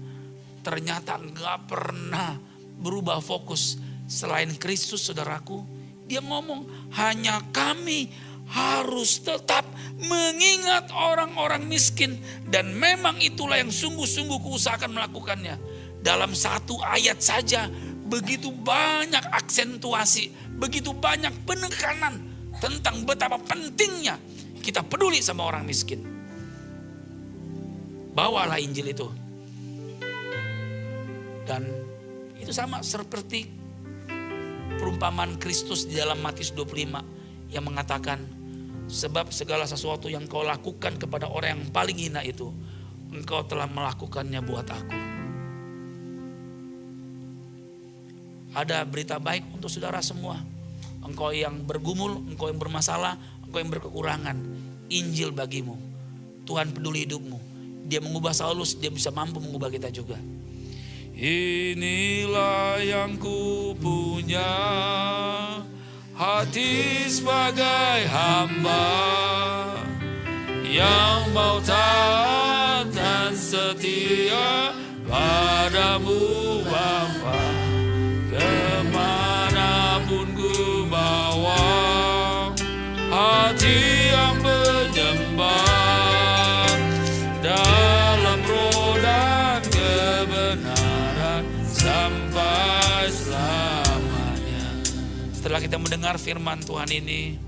ternyata enggak pernah berubah fokus selain Kristus, saudaraku. Dia ngomong, hanya kami harus tetap mengingat orang-orang miskin. Dan memang itulah yang sungguh-sungguh kuusahakan melakukannya. Dalam satu ayat saja, begitu banyak aksentuasi, begitu banyak penekanan tentang betapa pentingnya Kita peduli sama orang miskin. Bawalah Injil itu. Dan itu sama seperti perumpamaan Kristus di dalam Matius 25 yang mengatakan, sebab segala sesuatu yang kau lakukan kepada orang yang paling hina itu, engkau telah melakukannya buat aku. Ada berita baik untuk saudara semua. Engkau yang bergumul, engkau yang bermasalah, engkau yang berkekurangan. Injil bagimu. Tuhan peduli hidupmu. Dia mengubah Saulus, dia bisa mampu mengubah kita juga. Inilah yang ku punya, hati sebagai hamba yang mau taat dan setia padamu Bapa. Kemanapun ku bawa, hati yang menyembah dalam roh dan kebenaran sampai selamanya. Setelah kita mendengar firman Tuhan ini,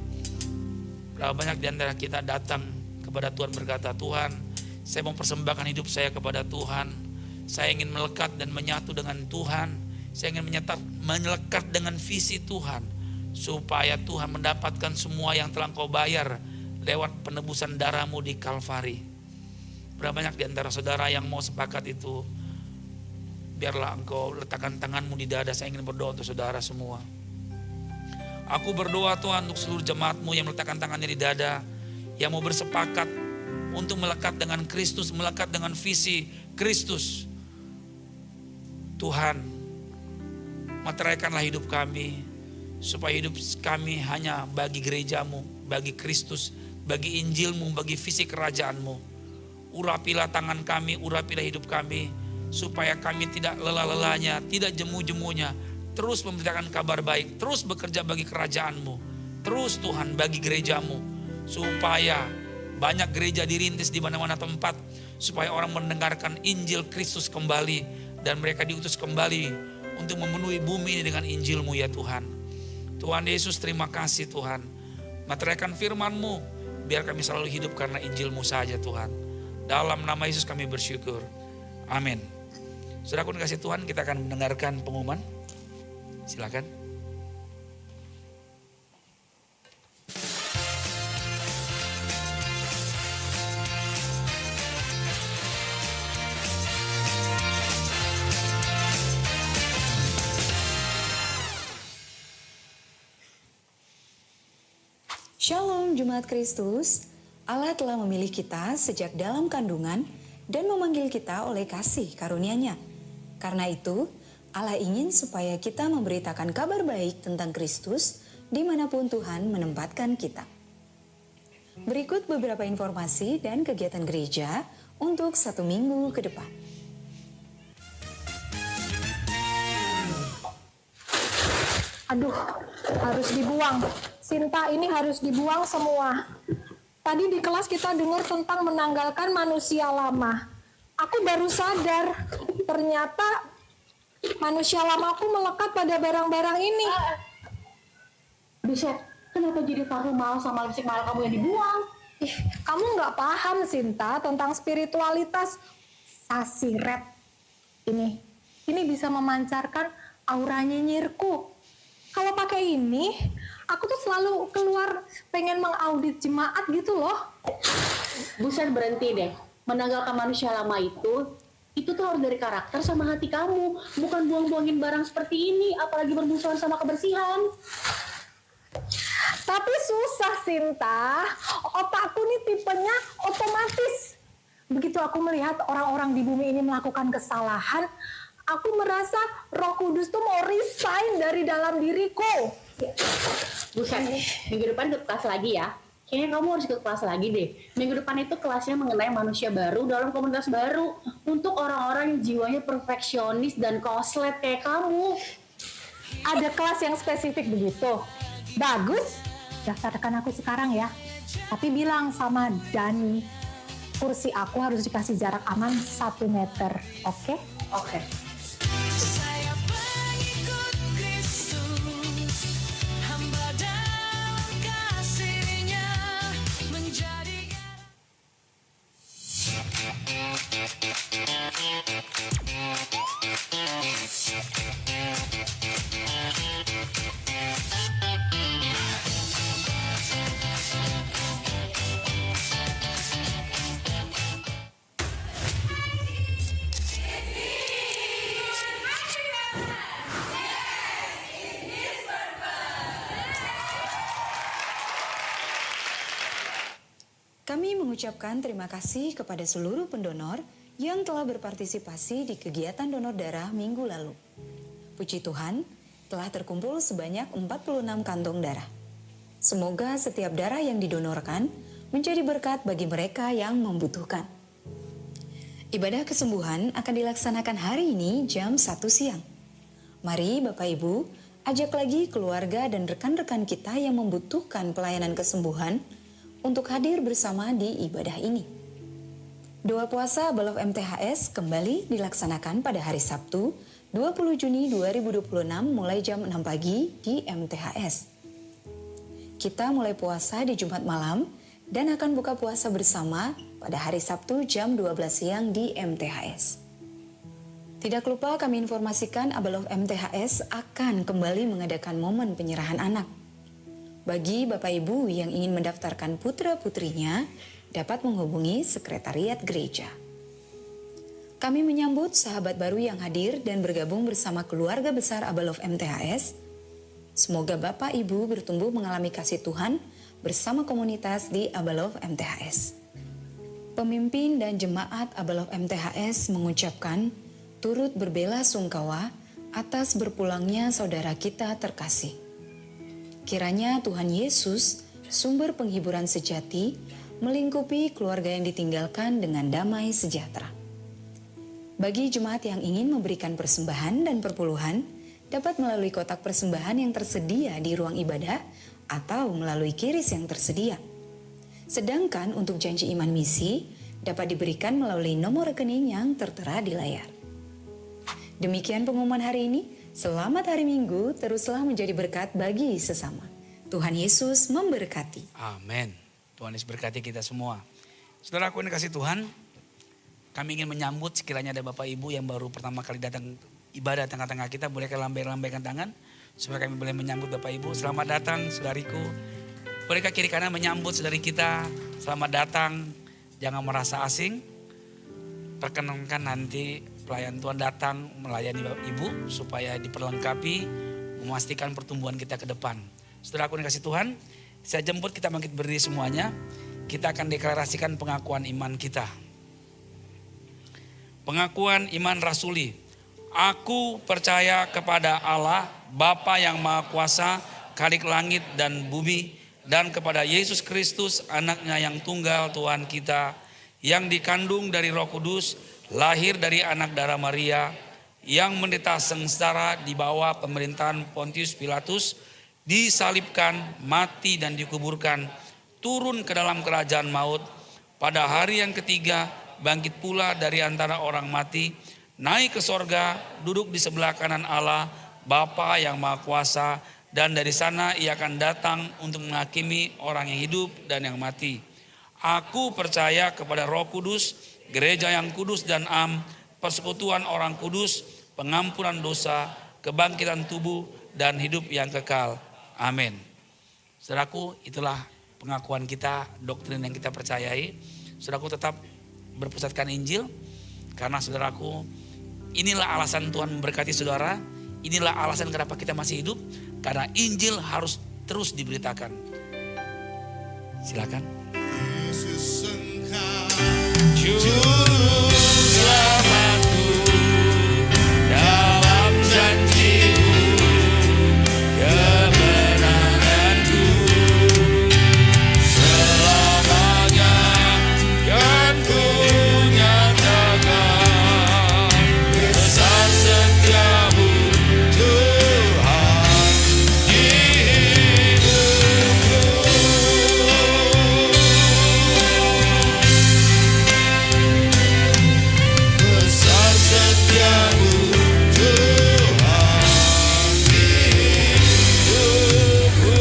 berapa banyak di antara kita datang kepada Tuhan berkata, Tuhan, saya mau persembahkan hidup saya kepada Tuhan. Saya ingin melekat dan menyatu dengan Tuhan. Saya ingin melekat dengan visi Tuhan. Supaya Tuhan mendapatkan semua yang telah Engkau bayar lewat penebusan darah-Mu di Kalvari. Berapa banyak di antara saudara yang mau sepakat itu? Biarlah Engkau letakkan tangan-Mu di dada. Saya ingin berdoa untuk saudara semua. Aku berdoa Tuhan untuk seluruh jemaat-Mu yang meletakkan tangannya di dada. Yang mau bersepakat untuk melekat dengan Kristus, melekat dengan visi Kristus. Tuhan, meteraikanlah hidup kami, supaya hidup kami hanya bagi gereja-Mu, bagi Kristus, bagi Injil-Mu, bagi visi kerajaan-Mu. Urapilah tangan kami, urapilah hidup kami, supaya kami tidak lelah-lelahnya, tidak jemu-jemunya, terus memberitakan kabar baik, terus bekerja bagi kerajaan-Mu, terus Tuhan bagi gereja-Mu, supaya banyak gereja dirintis di mana-mana tempat, supaya orang mendengarkan Injil Kristus kembali, dan mereka diutus kembali untuk memenuhi bumi ini dengan Injil-Mu ya Tuhan. Tuhan Yesus, terima kasih Tuhan. Materaikan firman-Mu, biar kami selalu hidup karena Injil-Mu saja Tuhan. Dalam nama Yesus kami bersyukur. Amin. Saudaraku dikasih Tuhan, kita akan mendengarkan pengumuman. Silakan. Shalom Jemaat Kristus, Allah telah memilih kita sejak dalam kandungan dan memanggil kita oleh kasih karunia-Nya. Karena itu, Allah ingin supaya kita memberitakan kabar baik tentang Kristus dimanapun Tuhan menempatkan kita. Berikut beberapa informasi dan kegiatan gereja untuk 1 minggu ke depan. Aduh, harus dibuang. Sinta, ini harus dibuang semua. Tadi di kelas kita dengar tentang menanggalkan manusia lama. Aku baru sadar, ternyata manusia lama aku melekat pada barang-barang ini. Buset, kenapa jadi parfum mahal sama lipstik mahal kamu yang dibuang? Kamu nggak paham, Sinta, tentang spiritualitas. Sasiret ini bisa memancarkan aura nyinyirku. Kalau pakai ini, aku tuh selalu keluar pengen mengaudit jemaat gitu loh. Buset, berhenti deh. Menanggalkan manusia lama itu tuh harus dari karakter sama hati kamu. Bukan buang-buangin barang seperti ini, apalagi bermusuhan sama kebersihan. Tapi susah, Sinta. Otakku nih tipenya otomatis. Begitu aku melihat orang-orang di bumi ini melakukan kesalahan, aku merasa Roh Kudus tuh mau resign dari dalam diriku. Buset, minggu depan ikut kelas lagi ya. Kayaknya kamu harus ikut kelas lagi deh. Minggu depan itu kelasnya mengenai manusia baru dalam komunitas baru. Untuk orang-orang yang jiwanya perfeksionis dan koslet kayak kamu. Ada kelas yang spesifik begitu. Bagus, daftarkan aku sekarang ya. Tapi bilang sama Dani, kursi aku harus dikasih jarak aman 1 meter. Oke? Oke. Saya pengikut Kristus, hamba dalam kasih-Nya menjadi Kami mengucapkan terima kasih kepada seluruh pendonor yang telah berpartisipasi di kegiatan donor darah minggu lalu. Puji Tuhan, telah terkumpul sebanyak 46 kantong darah. Semoga setiap darah yang didonorkan menjadi berkat bagi mereka yang membutuhkan. Ibadah kesembuhan akan dilaksanakan hari ini jam 1 siang. Mari Bapak Ibu, ajak lagi keluarga dan rekan-rekan kita yang membutuhkan pelayanan kesembuhan untuk hadir bersama di ibadah ini. Doa puasa Abalof MTHS kembali dilaksanakan pada hari Sabtu 20 Juni 2026 mulai jam 6 pagi di MTHS. Kita mulai puasa di Jumat malam dan akan buka puasa bersama pada hari Sabtu jam 12 siang di MTHS. Tidak lupa kami informasikan Abalof MTHS akan kembali mengadakan momen penyerahan anak. Bagi Bapak Ibu yang ingin mendaftarkan putra-putrinya, dapat menghubungi Sekretariat Gereja. Kami menyambut sahabat baru yang hadir dan bergabung bersama keluarga besar Abalof MTHS. Semoga Bapak Ibu bertumbuh mengalami kasih Tuhan bersama komunitas di Abalof MTHS. Pemimpin dan jemaat Abalof MTHS mengucapkan turut berbela sungkawa atas berpulangnya saudara kita terkasih. Kiranya Tuhan Yesus, sumber penghiburan sejati, melingkupi keluarga yang ditinggalkan dengan damai sejahtera. Bagi jemaat yang ingin memberikan persembahan dan perpuluhan, dapat melalui kotak persembahan yang tersedia di ruang ibadah atau melalui kiris yang tersedia. Sedangkan untuk janji iman misi, dapat diberikan melalui nomor rekening yang tertera di layar. Demikian pengumuman hari ini. Selamat hari Minggu, teruslah menjadi berkat bagi sesama. Tuhan Yesus memberkati. Amin. Tuhan Yesus berkati kita semua. Saudaraku yang kasih Tuhan, kami ingin menyambut sekiranya ada Bapak Ibu yang baru pertama kali datang ibadah tengah-tengah kita. Bolehkah lambaikan tangan supaya kami boleh menyambut Bapak Ibu. Selamat datang saudariku. Bolehkah kiri kanan menyambut saudari kita. Selamat datang, jangan merasa asing. Perkenankan nanti pelayan Tuhan datang melayani Bapak Ibu supaya diperlengkapi, memastikan pertumbuhan kita ke depan. Saudara aku yang kasih Tuhan, saya jemput kita bangkit berdiri semuanya. Kita akan deklarasikan pengakuan iman kita. Pengakuan iman rasuli. Aku percaya kepada Allah, Bapa yang Maha Kuasa, Khalik langit dan bumi, dan kepada Yesus Kristus, anaknya yang tunggal Tuhan kita, yang dikandung dari Roh Kudus, lahir dari anak darah Maria, yang menderita sengsara di bawah pemerintahan Pontius Pilatus, disalibkan, mati dan dikuburkan, turun ke dalam kerajaan maut, pada hari yang ketiga bangkit pula dari antara orang mati, naik ke sorga, duduk di sebelah kanan Allah, Bapa yang Maha Kuasa, dan dari sana ia akan datang untuk menghakimi orang yang hidup dan yang mati. Aku percaya kepada Roh Kudus, gereja yang kudus dan am, persekutuan orang kudus, pengampunan dosa, kebangkitan tubuh, dan hidup yang kekal. Amin. Saudaraku, itulah pengakuan kita, doktrin yang kita percayai. Saudaraku tetap berpusatkan Injil, karena saudaraku, inilah alasan Tuhan memberkati saudara, inilah alasan kenapa kita masih hidup, karena Injil harus terus diberitakan. Silakan. Yesus Engkau Juru selamatku, dalam janji-Mu, kemenanganku, selamanya kan ku nyatakan besar setiamu Tuhan di hidupku. Besar setiamu Tuhan di hidupku.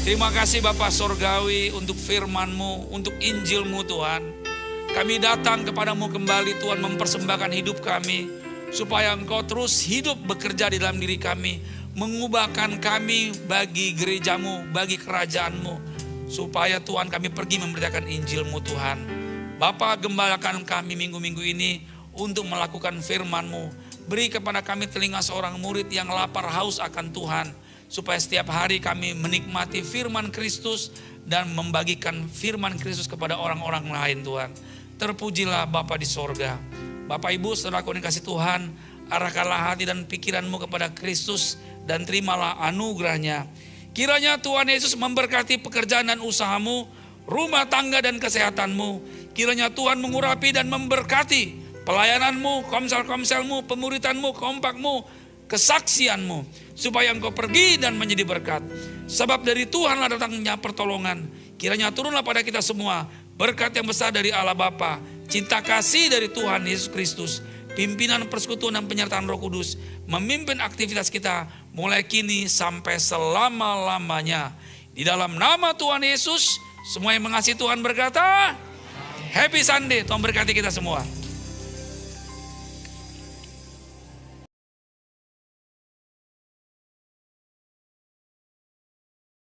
Terima kasih Bapa Sorgawi untuk firman-Mu, untuk Injil-Mu Tuhan. Kami datang kepadamu kembali Tuhan, mempersembahkan hidup kami, supaya Engkau terus hidup bekerja di dalam diri kami, mengubahkan kami bagi gereja-Mu, bagi kerajaan-Mu, supaya Tuhan kami pergi memberitakan Injil-Mu Tuhan. Bapa, gembalakan kami minggu-minggu ini untuk melakukan firman-Mu. Beri kepada kami telinga seorang murid yang lapar haus akan Tuhan, supaya setiap hari kami menikmati firman Kristus dan membagikan firman Kristus kepada orang-orang lain Tuhan. Terpujilah Bapa di sorga. Bapak Ibu saudaraku yang kasih Tuhan, arahkanlah hati dan pikiranmu kepada Kristus dan terimalah anugerahnya. Kiranya Tuhan Yesus memberkati pekerjaan dan usahamu, rumah tangga dan kesehatanmu. Kiranya Tuhan mengurapi dan memberkati pelayananmu, komsel-komselmu, pemuritanmu, kompakmu, kesaksianmu. Supaya engkau pergi dan menjadi berkat. Sebab dari Tuhanlah datangnya pertolongan. Kiranya turunlah pada kita semua berkat yang besar dari Allah Bapa, cinta kasih dari Tuhan Yesus Kristus, pimpinan persekutuan dan penyertaan Roh Kudus, memimpin aktivitas kita mulai kini sampai selama-lamanya. Di dalam nama Tuhan Yesus, semua yang mengasihi Tuhan berkata, Happy Sunday, Tuhan berkati kita semua.